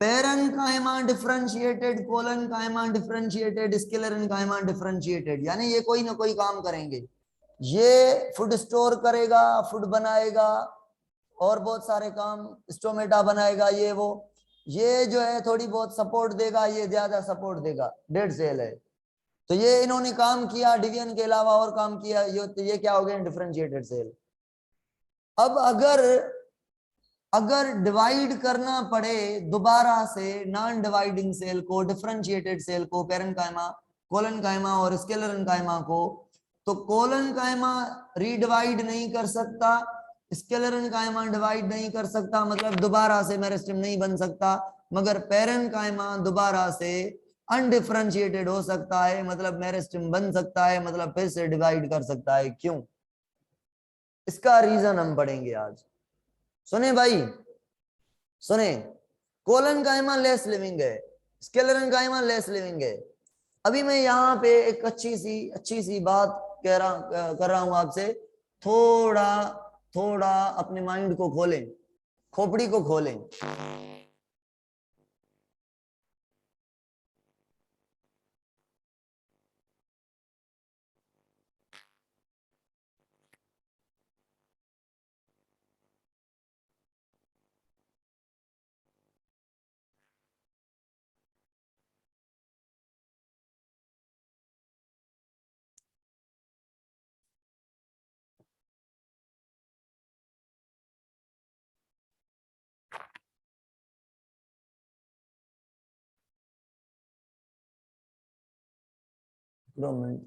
Parenchyma differentiated, collenchyma differentiated, sclerenchyma differentiated, यानी ये कोई ना कोई काम करेंगे। ये फूड स्टोर करेगा, फूड बनाएगा और बहुत सारे काम, स्टोमेटा बनाएगा, ये वो। ये जो है थोड़ी बहुत सपोर्ट देगा, ये ज्यादा सपोर्ट देगा, डेड सेल है। तो ये इन्होंने काम किया, डिवीजन के अलावा और काम किया, ये क्या हो गया, डिफरेंशिएटेड सेल। अब अगर डिवाइड करना पड़े दोबारा से नॉन डिवाइडिंग सेल को, डिफरेंशिएटेड सेल को, पेरेन्काइमा, कोलेनकाइमा और स्क्लेरेनकाइमा को, तो कोलेनकाइमा रीडिवाइड नहीं कर सकता, स्क्लेरेनकाइमा डिवाइड नहीं कर सकता, मतलब दोबारा से मेरिस्टेम नहीं बन सकता, मगर पेरेन्काइमा दोबारा से अनडिफरेंशिएटेड हो सकता है, मतलब मेरिस्टेम बन सकता है, मतलब फिर से डिवाइड कर सकता है। क्यों? इसका रीजन हम पढ़ेंगे आज। सुने भाई, सुने। कोलेनकाइमा लेस लिविंग है, स्क्लेरेनकाइमा लेस लिविंग है। अभी मैं यहाँ पे एक अच्छी सी बात कर रहा हूं आपसे। थोड़ा थोड़ा अपने माइंड को खोलें, खोपड़ी को खोलें।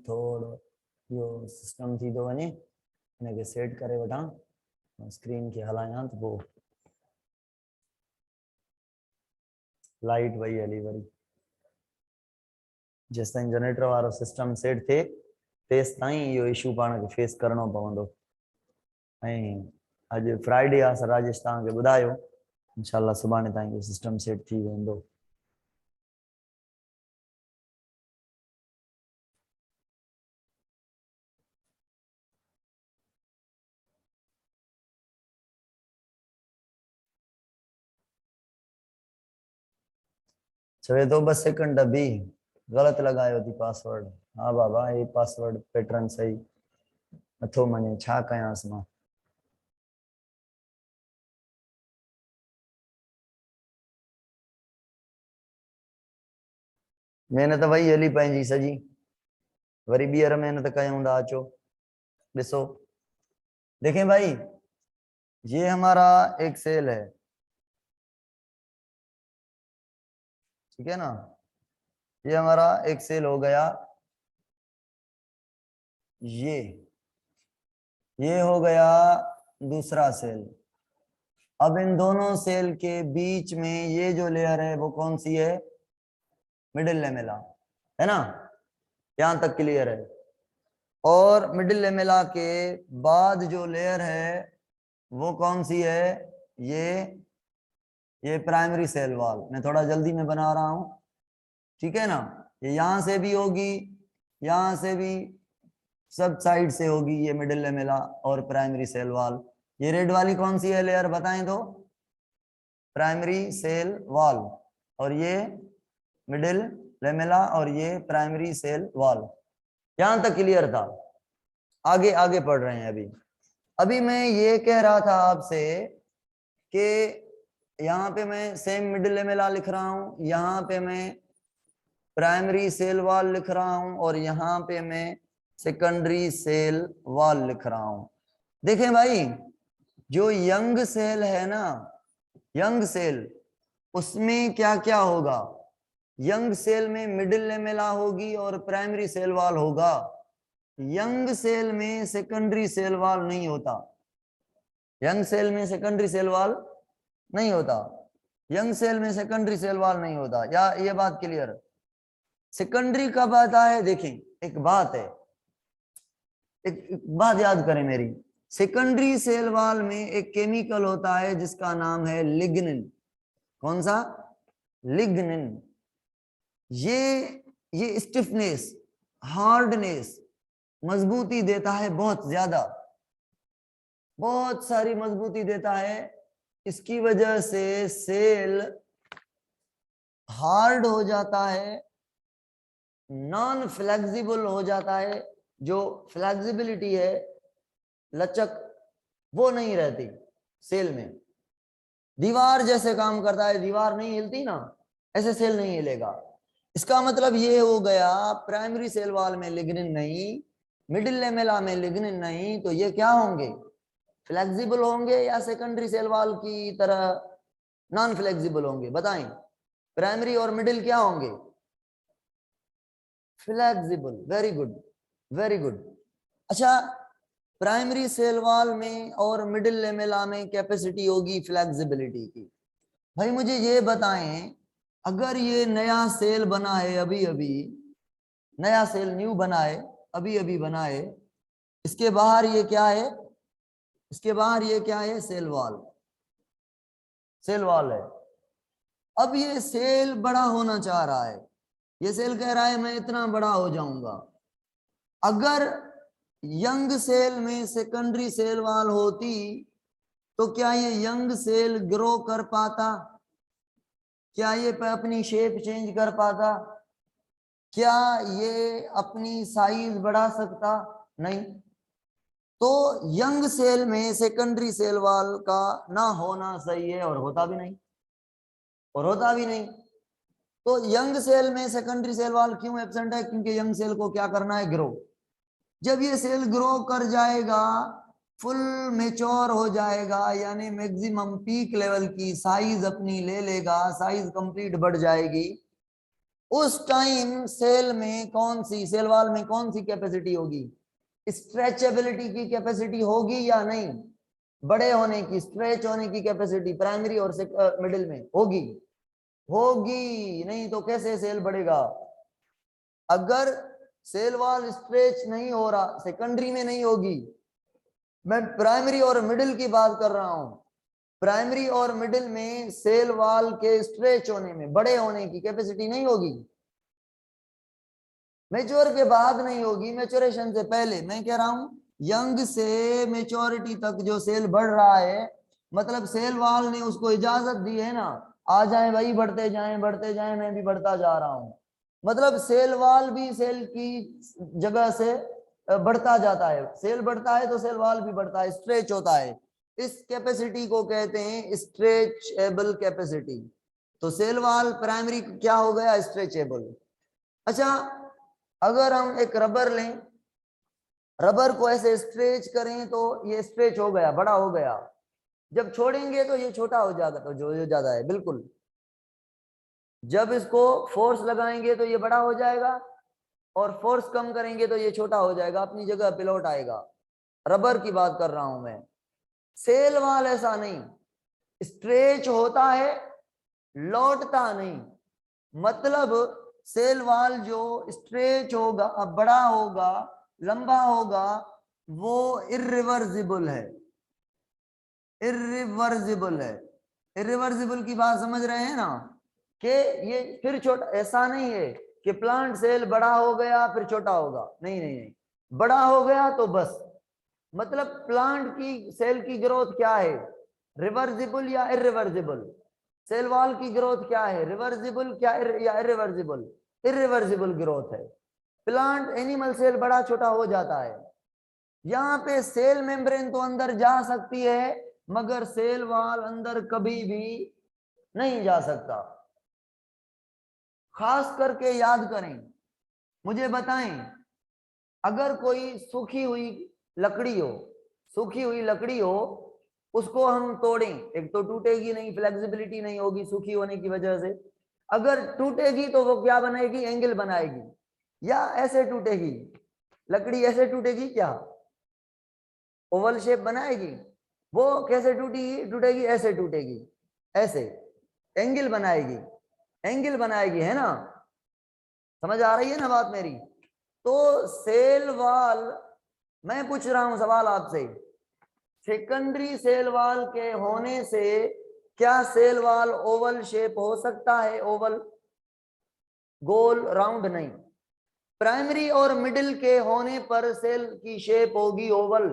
थोड़ो यो सिस्टम थी तो वने इनके सेट करे वठा, स्क्रीन के हलाया तो वो लाइट वही हली वरी। जेस ताईं जनरेटर वारो सिस्टम सेट थे तेस ताईं यो इशू पाण के फेस करणो पवंदो। आज फ्राइडे आ, सर राजेश तव्हां के ॿुधायो, इंशाल्लाह सुभाणे ताईं यो सिस्टम सेट थी वेंदो। चवे तो बस सेकंड भी गलत लगायो थी पासवर्ड। हाँ बाबा, ये पासवर्ड पैटर्न सही नथो मने, छा कयांस मां। महिनत वही हली पंहिंजी सजी, वरी ॿीहर महिनत कयूं था। अचो ॾिसो, देखें भाई, ये हमारा एक सेल है, ठीक है ना, ये हमारा एक सेल हो गया। ये हो गया दूसरा सेल। अब इन दोनों सेल के बीच में ये जो लेयर है वो कौन सी है, मिडिल लेमेला, है ना, यहां तक क्लियर है। और मिडिल लेमेला के बाद जो लेयर है वो कौन सी है, ये प्राइमरी सेल वॉल। मैं थोड़ा जल्दी में बना रहा हूं, ठीक है ना। ये यहां से भी होगी, यहां से भी, सब साइड से होगी ये मिडिल लेमेला और प्राइमरी सेल वॉल। ये रेड वाली कौन सी है लेयर, बताएं तो, प्राइमरी सेल वॉल। और ये मिडिल लेमेला और ये प्राइमरी सेल वॉल। यहां तक क्लियर था। आगे आगे पढ़ रहे हैं। अभी मैं ये कह रहा था आपसे कि यहाँ पे मैं सेम मिडिल लेमेला लिख रहा हूं, यहाँ पे मैं प्राइमरी सेल वॉल लिख रहा हूं और यहाँ पे मैं सेकेंडरी सेल वॉल लिख रहा हूं। देखें भाई, जो यंग सेल है ना, यंग सेल, उसमें क्या क्या होगा। यंग सेल में मिडिल लेमेला होगी और प्राइमरी सेल वॉल होगा। यंग सेल में सेकेंडरी सेल वॉल नहीं होता। यंग सेल में सेकेंडरी सेल वॉल नहीं होता। यंग सेल में सेकेंडरी सेल वॉल नहीं होता, या ये बात क्लियर। सेकेंडरी कब आता है, देखें, एक बात है, एक बात याद करें मेरी। सेकेंडरी सेल वॉल में एक केमिकल होता है जिसका नाम है लिग्निन। कौन सा, लिग्निन। ये स्टिफनेस, हार्डनेस, मजबूती देता है, बहुत ज्यादा, बहुत सारी मजबूती देता है। इसकी वजह से सेल हार्ड हो जाता है, नॉन फ्लेक्सिबल हो जाता है, जो फ्लेक्सिबिलिटी है, लचक, वो नहीं रहती सेल में। दीवार जैसे काम करता है, दीवार नहीं हिलती ना, ऐसे सेल नहीं हिलेगा। इसका मतलब ये हो गया, प्राइमरी सेल वॉल में लिग्निन नहीं, मिडिल लेमेला में लिग्निन नहीं, तो ये क्या होंगे, फ्लेक्सिबल होंगे या सेकेंडरी सेल वॉल की तरह नॉन फ्लेक्सिबल होंगे? बताएं, प्राइमरी और मिडिल क्या होंगे? Flexible. Very good, very good. अच्छा, प्राइमरी सेल वॉल में और मिडिल लेमेला में कैपेसिटी होगी फ्लेक्सिबिलिटी की। भाई मुझे ये बताएं, अगर ये नया सेल बना है, अभी अभी नया सेल न्यू बना है, अभी अभी बना है, इसके बाहर ये क्या है, इसके बाहर ये क्या है, सेल वॉल, सेल वॉल है। अब ये सेल बड़ा होना चाह रहा है, ये सेल कह रहा है मैं इतना बड़ा हो जाऊंगा। अगर यंग सेल में सेकेंडरी सेल वॉल होती तो क्या ये यंग सेल ग्रो कर पाता? क्या ये अपनी शेप चेंज कर पाता? क्या ये अपनी साइज बढ़ा सकता? नहीं। तो यंग सेल में सेकेंडरी सेल वॉल का ना होना सही है, और होता भी नहीं, और होता भी नहीं। तो यंग सेल में सेकेंडरी सेल वॉल क्यों एब्सेंट है? क्योंकि यंग सेल को क्या करना है, ग्रो। जब ये सेल ग्रो कर जाएगा, फुल मेच्योर हो जाएगा, यानी मैक्सिमम पीक लेवल की साइज अपनी ले लेगा, साइज कंप्लीट बढ़ जाएगी, उस टाइम सेल में कौन सी, सेल वॉल में कौन सी कैपेसिटी होगी? स्ट्रेचेबिलिटी की कैपेसिटी होगी या नहीं? बड़े होने की, स्ट्रेच होने की कैपेसिटी प्राइमरी और मिडिल में होगी, होगी। नहीं तो कैसे सेल बढ़ेगा? अगर सेल वॉल स्ट्रेच नहीं हो रहा, सेकेंडरी में नहीं होगी, मैं प्राइमरी और मिडिल की बात कर रहा हूं, प्राइमरी और मिडिल में सेल वॉल के स्ट्रेच होने में, बड़े होने की कैपेसिटी नहीं होगी, मेच्योर के बाद नहीं होगी, मेच्योरेशन से पहले। मैं कह रहा हूं यंग से मेच्योरिटी तक जो सेल बढ़ रहा है, मतलब सेल वॉल ने उसको इजाजत दी है ना, आ जाए भाई, बढ़ते जाएं बढ़ते जाएं, मैं भी बढ़ता जा रहा हूं। मतलब सेल वॉल भी सेल की जगह से बढ़ता जाता है, सेल बढ़ता है तो सेल वॉल भी बढ़ता है, स्ट्रेच होता है। इस कैपेसिटी को कहते हैं स्ट्रेचेबल कैपेसिटी। तो सेल वॉल प्राइमरी क्या हो गया, स्ट्रेचेबल। अच्छा, अगर हम एक रबर लें, रबर को ऐसे स्ट्रेच करें तो ये स्ट्रेच हो गया, बड़ा हो गया, जब छोड़ेंगे तो ये छोटा हो जाएगा, तो जो ज्यादा है, बिल्कुल। जब इसको फोर्स लगाएंगे तो ये बड़ा हो जाएगा, और फोर्स कम करेंगे तो ये छोटा हो जाएगा, अपनी जगह पे लौट आएगा। रबर की बात कर रहा हूं मैं। सेल वॉल ऐसा नहीं, स्ट्रेच होता है, लौटता नहीं। मतलब सेल वॉल जो स्ट्रेच होगा, बड़ा होगा, लंबा होगा, वो इरिवर्सिबल है, इरिवर्सिबल है। इरिवर्सिबल की बात समझ रहे हैं ना, कि ये फिर छोटा, ऐसा नहीं है कि प्लांट सेल बड़ा हो गया फिर छोटा होगा, नहीं नहीं नहीं, बड़ा हो गया तो बस। मतलब प्लांट की सेल की ग्रोथ क्या है, रिवर्सिबल या इरिवर्सिबल? सेल वॉल की ग्रोथ क्या है, रिवर्सिबल क्या या इरिवर्सिबल? इरिवर्सिबल ग्रोथ है। प्लांट एनिमल सेल बड़ा छोटा हो जाता है। यहाँ पे सेल मेम्ब्रेन तो अंदर जा सकती है, मगर सेल वॉल अंदर कभी भी नहीं जा सकता। खास करके याद करें, मुझे बताएं, अगर कोई सूखी हुई लकड़ी हो, सूखी हुई लकड़ी हो, उसको हम तोड़ें, एक तो टूटेगी नहीं, फ्लेक्सिबिलिटी नहीं होगी सूखी होने की वजह से। अगर टूटेगी तो वो क्या बनाएगी, एंगल बनाएगी, या ऐसे टूटेगी लकड़ी, ऐसे टूटेगी क्या, ओवल शेप बनाएगी? वो कैसे टूटेगी, ऐसे टूटेगी, ऐसे एंगल बनाएगी, एंगल बनाएगी, है ना? समझ आ रही है ना बात मेरी? तो सेल वॉल, मैं पूछ रहा हूं सवाल आपसे, सेकेंडरी सेल वॉल के होने से क्या सेल वॉल ओवल शेप हो सकता है? ओवल, गोल, राउंड नहीं। प्राइमरी और मिडिल के होने पर सेल की शेप होगी ओवल।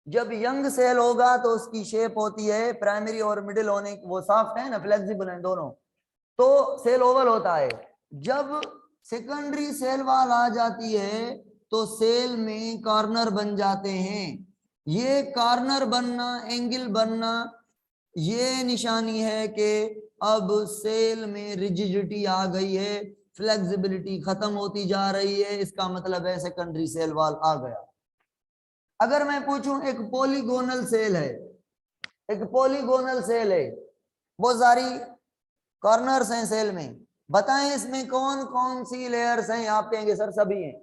जब यंग सेल होगा तो उसकी शेप होती है प्राइमरी और मिडिल होने, वो सॉफ्ट है ना, फ्लेक्सिबल है दोनों, तो सेल ओवल होता है। जब सेकेंडरी सेल वॉल आ जाती है तो सेल में कॉर्नर बन जाते हैं। ये कॉर्नर बनना, एंगल बनना, ये निशानी है कि अब सेल में रिजिडिटी आ गई है, फ्लेक्सिबिलिटी खत्म होती जा रही है। इसका मतलब है सेकेंडरी सेल वॉल आ गया। अगर मैं पूछूं एक पॉलीगोनल सेल है, एक पॉलीगोनल सेल है, बहुत सारी कॉर्नर्स हैं सेल में, बताएं इसमें कौन कौन सी लेयर्स हैं? आप कहेंगे सर सभी हैं,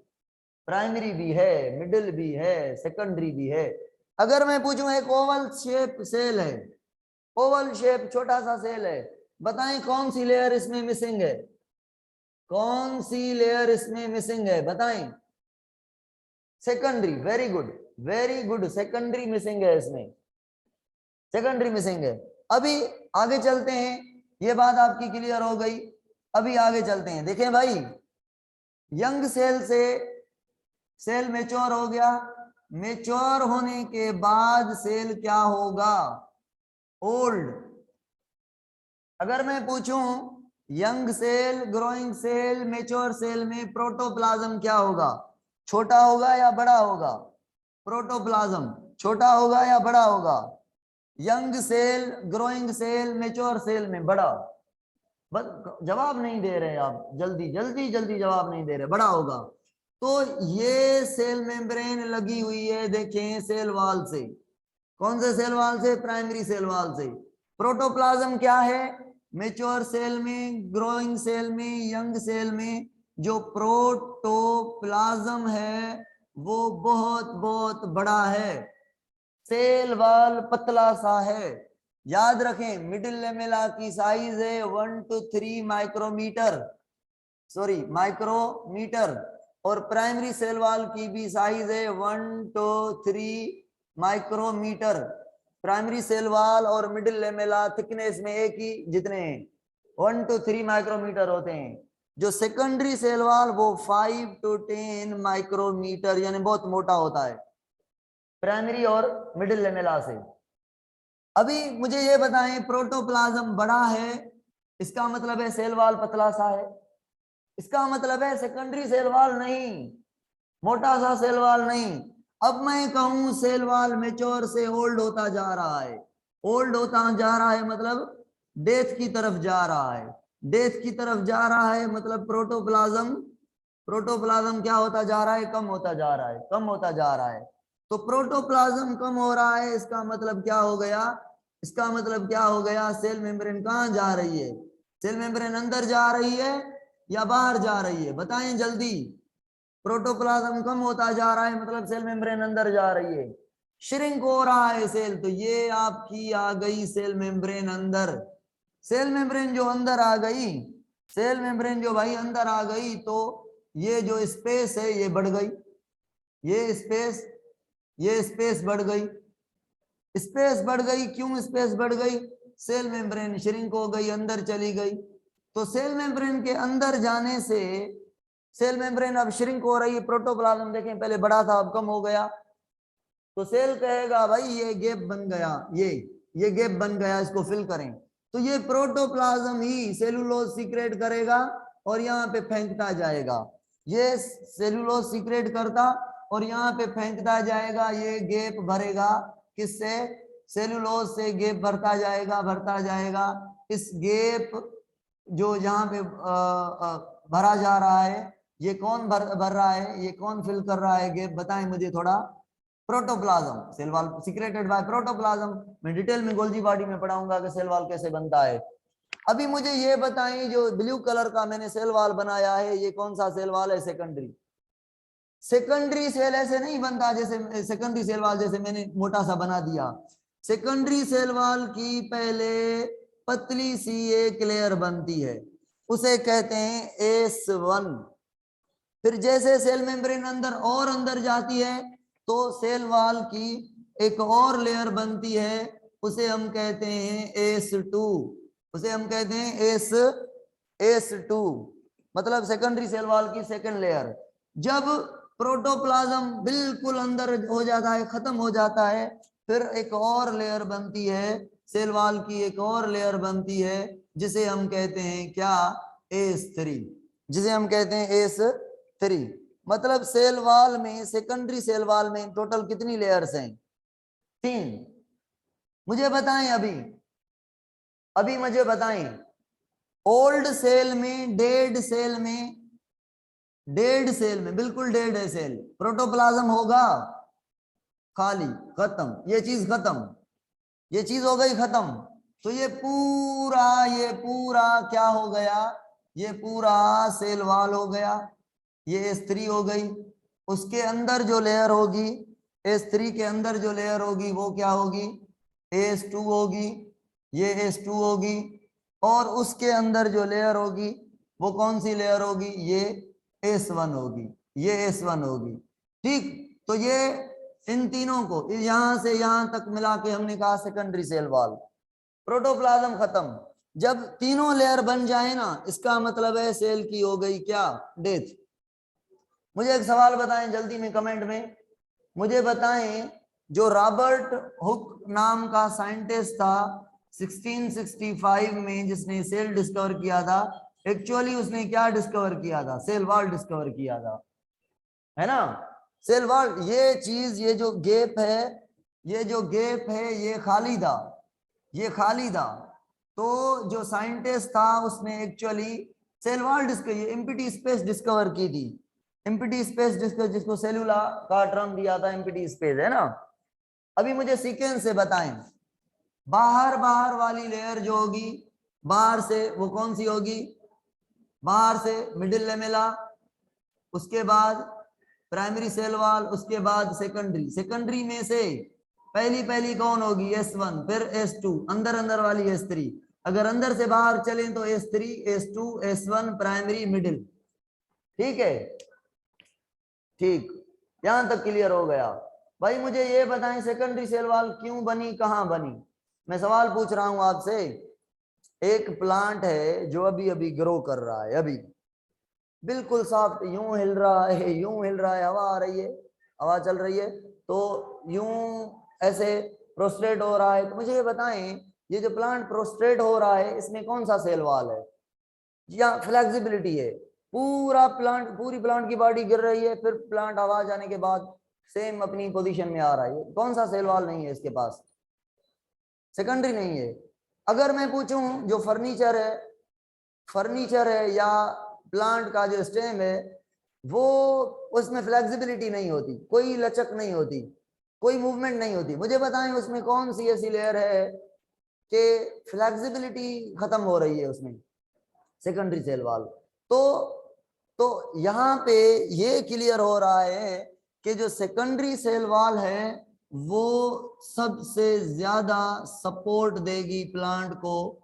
प्राइमरी भी है, मिडिल भी है, सेकेंडरी भी है। अगर मैं पूछूं एक ओवल शेप सेल है, ओवल शेप छोटा सा सेल है, बताएं कौन सी लेयर इसमें मिसिंग है? कौन सी लेयर इसमें मिसिंग है बताएं? Secondary, very good, very good, secondary missing है इसमें, सेकेंडरी मिसिंग है। अभी आगे चलते हैं, ये बात आपकी क्लियर हो गई। अभी आगे चलते हैं, देखें भाई, यंग सेल से सेल मैच्योर हो गया, मैच्योर होने के बाद सेल क्या होगा? ओल्ड। अगर मैं पूछूं young cell, growing cell, mature cell में प्रोटोप्लाज्म क्या होगा? छोटा होगा या बड़ा होगा? प्रोटोप्लाज्म छोटा होगा या बड़ा होगा? Young cell, growing cell, mature cell में बड़ा। बस जवाब नहीं दे रहे आप, जल्दी जल्दी जल्दी जवाब नहीं दे रहे, बड़ा होगा। तो ये सेल मेम्ब्रेन लगी हुई है, देखें, सेल वॉल से। कौन से सेल वॉल से? प्राइमरी सेल वॉल से। प्रोटोप्लाज्म क्या है? मैच्योर सेल में, ग्रोइंग सेल में, यंग सेल में जो प्रोटोप्लाज्म है वो बहुत बहुत बड़ा है, सेल वॉल पतला सा है। याद रखें, मिडिल लेमेला की साइज है 1 to 3 माइक्रोमीटर, सॉरी माइक्रोमीटर, और प्राइमरी सेल वॉल की भी साइज है 1 to 3 micrometer. Primary cell wall और मिडिल लेमेला थिकनेस में एक ही जितने हैं, 1 to 3 माइक्रोमीटर होते हैं। जो सेकेंडरी सेल वॉल वो 5 to 10 माइक्रोमीटर, यानी बहुत मोटा होता है प्राइमरी और मिडिल लेमेला से। अभी मुझे ये बताएं, प्रोटोप्लाज्म बड़ा है, इसका मतलब है सेल वॉल पतला सा है, इसका मतलब है सेकेंडरी सेल वॉल नहीं, मोटा सा सेल वॉल नहीं। अब मैं कहूं सेल वॉल मैच्योर से ओल्ड होता जा रहा है, ओल्ड होता जा रहा है मतलब डेथ की तरफ जा रहा है, डेथ की तरफ जा रहा है मतलब प्रोटोप्लाज्म, प्रोटोप्लाज्म क्या होता जा रहा है? कम होता जा रहा है, कम होता जा रहा है। तो प्रोटोप्लाज्म कम हो रहा है, इसका मतलब क्या हो गया? इसका मतलब क्या हो गया? सेल मेम्ब्रेन कहां जा रही है? सेल मेम्ब्रेन अंदर जा रही है या बाहर जा रही है? बताएं जल्दी। प्रोटोप्लाज्म कम होता जा रहा है मतलब सेल मेम्ब्रेन अंदर जा रही है, श्रिंक हो रहा है सेल। तो ये आपकी आ गई सेल मेम्ब्रेन अंदर। सेल मेम्ब्रेन जो अंदर आ गई, सेल मेम्ब्रेन जो भाई अंदर आ गई, तो ये जो स्पेस है ये बढ़ गई, ये स्पेस बढ़ गई, स्पेस बढ़ गई। क्यों स्पेस बढ़ गई? सेल मेम्ब्रेन श्रिंक हो गई, अंदर चली गई। तो सेल मेम्ब्रेन के अंदर जाने से सेल मेम्ब्रेन अब श्रिंक हो रही है। प्रोटोप्लाज्म देखें पहले बड़ा था, अब कम हो गया, तो सेल कहेगा भाई ये गैप बन गया, ये गैप बन गया, इसको फिल करें। तो ये प्रोटोप्लाज्म ही सेलुलोज सीक्रेट करेगा और यहाँ पे फेंकता जाएगा, ये सेलुलोज सीक्रेट करता और यहाँ पे फेंकता जाएगा, ये गैप भरेगा किससे? सेलुलोज से गैप भरता जाएगा, भरता जाएगा। इस गैप जो यहाँ पे भरा जा रहा है, ये कौन भर रहा है? ये कौन फिल कर रहा है गैप? बताएं मुझे थोड़ा। Protoplasm, cell wall secreted by protoplasm. मैं डिटेल में गोल्जी बॉडी में पढ़ाऊंगा कि सेल वॉल कैसे बनता है। अभी मुझे ये बताएं, जो ब्लू कलर का मैंने सेल वॉल बनाया है, ये कौन सा सेल वॉल है? सेकेंडरी। सेकेंडरी सेल ऐसे नहीं बनता जैसे सेकेंडरी सेल वॉल जैसे मैंने मोटा सा बना दिया। सेकेंडरी सेल वॉल की पहले पतली सी एक लेयर बनती है, उसे कहते हैं S1। फिर जैसे सेल मेम्ब्रेन अंदर और अंदर जाती है तो सेल वॉल की एक और लेयर बनती है, उसे हम कहते हैं S2, उसे हम कहते हैं S2, मतलब सेकेंडरी सेल वॉल की सेकेंड लेयर। जब प्रोटोप्लाज्म बिल्कुल अंदर हो जाता है, खत्म हो जाता है, फिर एक और लेयर बनती है, सेल वॉल की एक और लेयर बनती है, जिसे हम कहते हैं क्या, S3, जिसे हम कहते हैं S3। मतलब सेल वॉल में, सेकेंडरी सेल वॉल में टोटल कितनी लेयर्स हैं, 3। मुझे बताएं अभी मुझे बताएं, ओल्ड सेल में, डेड सेल में बिल्कुल डेड है सेल, प्रोटोप्लाज्म होगा, खाली, खत्म, ये चीज खत्म, ये चीज हो गई खत्म। तो ये पूरा क्या हो गया, ये पूरा सेल वॉल हो गया, ये S3 हो गई। उसके अंदर जो लेयर होगी, S3 के अंदर जो लेयर होगी वो क्या होगी, S2 होगी, ये S2 होगी। और उसके अंदर जो लेयर होगी वो कौन सी लेयर होगी, ये S1 होगी, ये S1 होगी। ठीक, तो ये इन तीनों को यहां से यहां तक मिला के हमने कहा सेकेंडरी सेल वॉल। प्रोटोप्लाज्म खत्म। जब तीनों लेयर बन जाए ना, इसका मतलब है सेल की हो गई क्या, डेथ। मुझे एक सवाल बताएं जल्दी में कमेंट में, मुझे बताएं जो रॉबर्ट हुक नाम का साइंटिस्ट था 1665 में, जिसने सेल डिस्कवर किया था, एक्चुअली उसने क्या डिस्कवर किया था, सेल वॉल डिस्कवर किया था, है ना, सेल वॉल। ये चीज, ये जो गैप है, ये जो गैप है, ये खाली था, ये खाली था। तो जो साइंटिस्ट था उसने एक्चुअली सेल वॉल डिस्कवर, ये एम्प्टी स्पेस डिस्कवर की थी, एम्प्टी स्पेस डिस्कवर, जिसको सेलुला का टर्म दिया था, एम्प्टी स्पेस, है ना। अभी मुझे सीक्वेंस से बताएं, बाहर वाली लेयर जो होगी, बाहर से वो कौन सी होगी, बाहर से मिडिल लेमेला, उसके बाद प्राइमरी सेल वॉल, उसके बाद सेकेंडरी में से पहली कौन होगी, S1, फिर S2, अंदर वाली S3। अगर अंदर से बाहर चलें तो S3, S2, S1, primary, middle. ठीक है, ठीक, यहां तक क्लियर हो गया। भाई मुझे ये बताएं सेकेंडरी सेल वॉल क्यों बनी, कहां बनी। मैं सवाल पूछ रहा हूं आपसे, एक प्लांट है जो अभी अभी ग्रो कर रहा है, अभी बिल्कुल सॉफ्ट, यूं हिल रहा है, यूं हिल रहा है, हवा आ रही है, हवा चल रही है, तो यूं ऐसे प्रोस्ट्रेट हो रहा है। तो मुझे ये बताएं, ये जो प्लांट प्रोस्ट्रेट हो रहा है, इसमें कौन सा सेल वॉल है, या फ्लेक्सिबिलिटी है, पूरा प्लांट, पूरी प्लांट की बॉडी गिर रही है, फिर प्लांट आवाज आने के बाद सेम अपनी पोजीशन में आ रहा है, कौन सा सेल वॉल नहीं है इसके पास, सेकेंडरी नहीं है। अगर मैं पूछूं जो फर्नीचर है या प्लांट का जो स्टेम है, वो, उसमें फ्लेक्सिबिलिटी नहीं होती, कोई लचक नहीं होती, कोई मूवमेंट नहीं होती। मुझे बताएं उसमें कौन सी ऐसी लेयर है कि फ्लेक्सिबिलिटी खत्म हो रही है उसमें, सेकेंडरी सेल वॉल। तो यहां पे ये क्लियर हो रहा है कि जो सेकेंडरी सेल वॉल है वो सबसे ज्यादा सपोर्ट देगी प्लांट को,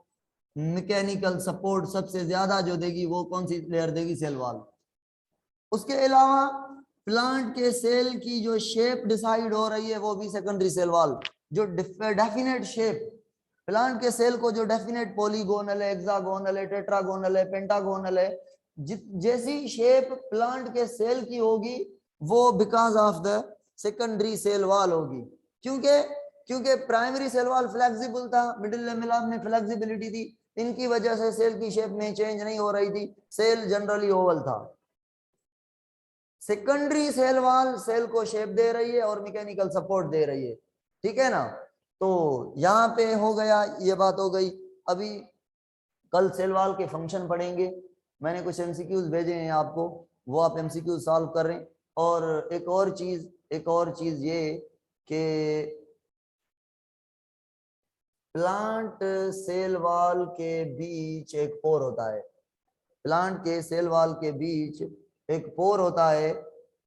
मैकेनिकल सपोर्ट सबसे ज्यादा जो देगी वो कौन सी लेयर देगी, सेल वॉल। उसके अलावा प्लांट के सेल की जो शेप डिसाइड हो रही है वो भी सेकेंडरी सेल वॉल, जो डेफिनेट शेप, प्लांट के सेल को जो डेफिनेट पॉलीगोनल है, हेक्सागोनल है, टेट्रागोनल है, पेंटागोनल है, जैसी शेप प्लांट के सेल की होगी वो because of the secondary cell wall होगी। क्योंकि प्राइमरी सेल वॉल फ्लेक्सिबल था, मिडिल लेमेला में फ्लेक्सिबिलिटी थी, इनकी वजह से सेल की शेप में चेंज नहीं हो रही थी, सेल जनरली ओवल था। सेकेंडरी सेल वॉल सेल को शेप दे रही है और मैकेनिकल सपोर्ट दे रही है, ठीक है ना। तो यहाँ पे हो गया, ये बात हो गई। अभी कल सेल वॉल के फंक्शन पढ़ेंगे, मैंने कुछ एमसीक्यूज भेजे हैं आपको, वो आप एमसीक्यूज सॉल्व कर रहे हैं। और एक और चीज ये कि प्लांट सेल वॉल के बीच एक पोर होता है, प्लांट के सेल वॉल के बीच एक पोर होता है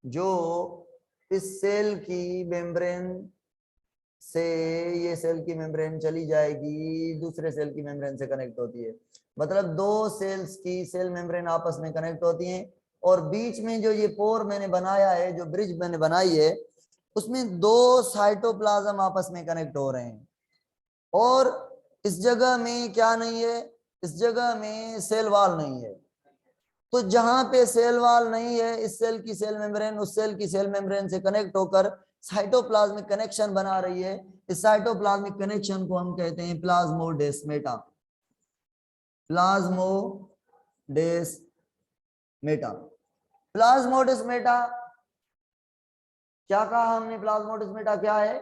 जो इस सेल की मेम्ब्रेन से, ये सेल की मेम्ब्रेन चली जाएगी दूसरे सेल की मेम्ब्रेन से कनेक्ट होती है, मतलब दो सेल्स की सेल मेम्ब्रेन आपस में कनेक्ट होती हैं, और बीच में जो ये पोर मैंने बनाया है, जो ब्रिज मैंने बनाई है, उसमें दो साइटोप्लाज्म आपस में कनेक्ट हो रहे हैं। और इस जगह में क्या नहीं है, इस जगह में सेल वॉल नहीं है। तो जहां पे सेल वॉल नहीं है, इस सेल की सेल मेम्ब्रेन उस सेल की सेल मेम्ब्रेन से कनेक्ट होकर साइटोप्लाज्मिक कनेक्शन बना रही है। इस साइटोप्लाज्मिक कनेक्शन को हम कहते हैं प्लाज्मोडेस्मेटा। प्लाज्मोडेस्मेटा। प्लाज्मोडेस्मेटा क्या कहा हमने? प्लाज्मोडेस्मेटा क्या है?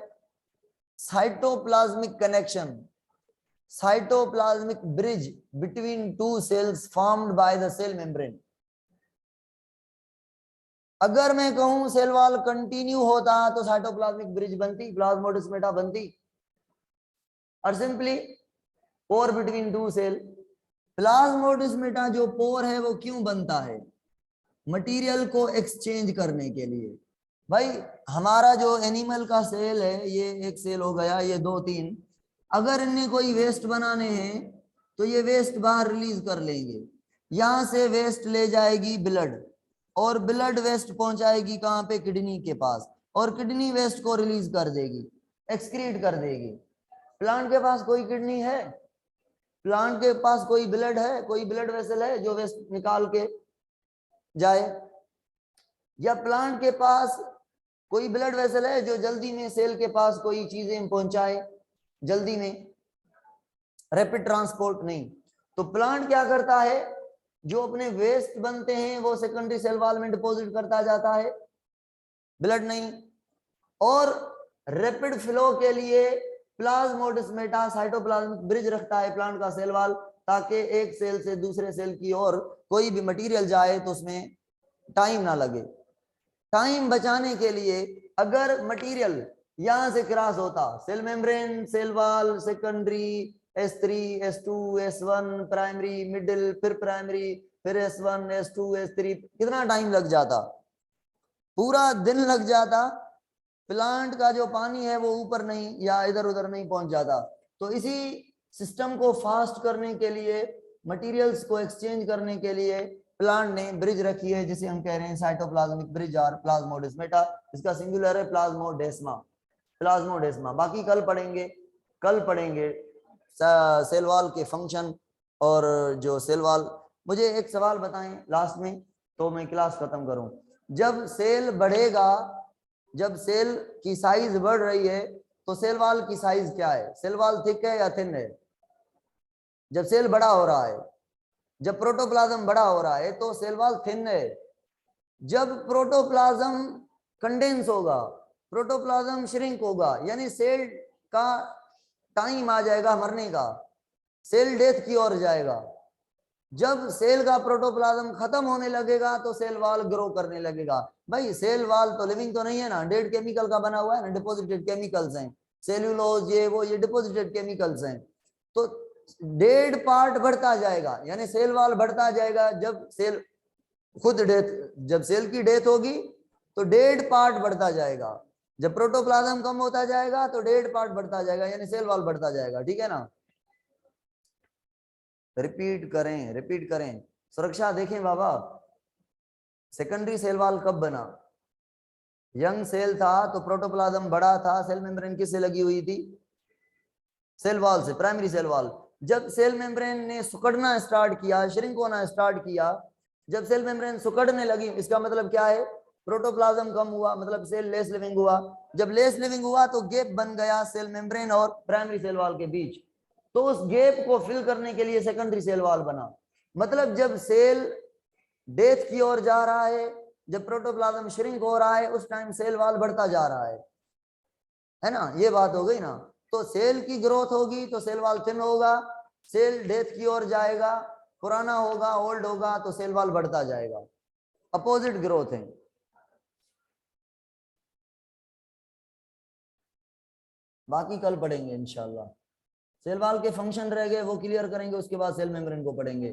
Cytoplasmic connection, cytoplasmic bridge between two cells formed by the cell membrane. अगर मैं कहूं सेल वॉल कंटिन्यू होता तो साइटोप्लाज्मिक ब्रिज बनती, प्लाज्मोडेस्मेटा बनती। और सिंपली पोर बिटवीन टू सेल। प्लाज्मोडेस्मेटा जो पोर है वो क्यों बनता है? मटेरियल को एक्सचेंज करने के लिए। भाई हमारा जो एनिमल का सेल है, ये एक सेल हो गया, ये 2-3, अगर इन्हें कोई वेस्ट बनाने हैं तो ये वेस्ट बाहर रिलीज कर लेंगे। यहां से वेस्ट ले जाएगी ब्लड, और ब्लड वेस्ट पहुंचाएगी कहां पे? किडनी के पास, और किडनी वेस्ट को रिलीज कर देगी, एक्सक्रीट कर देगी। प्लांट के पास कोई किडनी है? प्लांट के पास कोई ब्लड है? कोई ब्लड वेसल है जो वेस्ट निकाल के जाए? या प्लांट के पास कोई ब्लड वेसल है जो जल्दी में सेल के पास कोई चीजें पहुंचाए जल्दी में? रैपिड ट्रांसपोर्ट नहीं। तो प्लांट क्या करता है? जो अपने वेस्ट बनते हैं वो सेकेंडरी सेल वॉल में डिपॉजिट करता जाता है, ब्लड नहीं। और रैपिड फ्लो के लिए प्लाज्मोडेस्मेटा साइटोप्लाज्मिक ब्रिज रखता है प्लांट का सेल वॉल, ताकि एक सेल से दूसरे सेल की ओर कोई भी मटेरियल जाए तो उसमें टाइम ना लगे। टाइम बचाने के लिए अगर मटेरियल यहां से क्रॉस होता, cell membrane, cell wall, secondary, S3, S2, S1, primary, middle, फिर प्राइमरी, फिर S1, S2, S3, कितना टाइम लग जाता? पूरा दिन लग जाता। प्लांट का जो पानी है वो ऊपर नहीं या इधर उधर नहीं पहुंच जाता। तो इसी सिस्टम को फास्ट करने के लिए, मटेरियल्स को एक्सचेंज करने के लिए प्लांट ने ब्रिज रखी है, जिसे हम कह रहे हैं साइटोप्लाज्मिक ब्रिज और प्लाज्मोडेस्मेटा। इसका सिंगुलर है प्लाज्मोडेस्मा, प्लाज्मोडेस्मा। बाकी कल पढ़ेंगे सेल वॉल के फंक्शन और जो सेल वॉल। मुझे एक सवाल बताएं लास्ट में तो मैं क्लास खत्म करूं। जब सेल बढ़ेगा, जब सेल की साइज बढ़ रही है तो सेल वॉल की साइज क्या है? सेल वॉल थिक है या थिन है? जब सेल बड़ा हो रहा है, जब प्रोटोप्लाज्म बड़ा हो रहा है तो सेल वॉल थिन है। जब प्रोटोप्लाज्म कंडेंस होगा, प्रोटोप्लाज्म श्रिंक होगा, यानी सेल का टाइम आ जाएगा मरने का, सेल डेथ की ओर जाएगा। जब सेल का प्रोटोप्लाज्म खत्म होने लगेगा तो सेल वॉल ग्रो करने लगेगा। भाई सेल वॉल तो लिविंग तो नहीं है ना, डेड केमिकल का बना हुआ है ना, डिपोजिटेड केमिकल्स हैं, सेल्यूलोज ये वो, ये डिपोजिटेड केमिकल्स हैं। तो डेड पार्ट बढ़ता जाएगा, यानी सेल वॉल बढ़ता जाएगा। जब सेल खुद डेथ, जब सेल की डेथ होगी तो डेड पार्ट बढ़ता जाएगा। जब प्रोटोप्लाज्म कम होता जाएगा तो डेड पार्ट बढ़ता जाएगा, यानी सेल वॉल बढ़ता जाएगा। ठीक है ना? रिपीट करें। सुरक्षा देखें बाबा, सेकेंडरी सेल वॉल कब बना? यंग सेल था तो प्रोटोप्लाज्म बड़ा था, सेल मेम्ब्रेन किससे लगी हुई थी? सेल वॉल से, प्राइमरी सेल वॉल। जब सेल मेम्ब्रेन ने सिकुड़ना स्टार्ट किया, श्रिंक होना स्टार्ट किया, जब सेल मेम्ब्रेन सिकुड़ने लगी, इसका मतलब क्या है? प्रोटोप्लाज्म कम हुआ, मतलब सेल लेस लिविंग हुआ। जब लेस लिविंग हुआ तो गैप बन गया सेल मेम्ब्रेन और प्राइमरी सेल वॉल के बीच। तो उस गैप को फिल करने के लिए सेकेंडरी सेल वॉल बना। मतलब जब सेल डेथ की ओर जा रहा है, जब प्रोटोप्लाज्म श्रिंक हो रहा है, उस टाइम सेल वॉल बढ़ता जा रहा है ना? ये बात हो गई ना? तो सेल की ग्रोथ होगी तो सेल वॉल थिन होगा, सेल डेथ की ओर जाएगा, पुराना होगा, ओल्ड होगा तो सेल वॉल बढ़ता जाएगा। अपोजिट ग्रोथ है। बाकी कल पढ़ेंगे इंशाल्लाह। सेल वॉल के फंक्शन रह गए वो क्लियर करेंगे, उसके बाद सेल मेम्ब्रेन को पढ़ेंगे।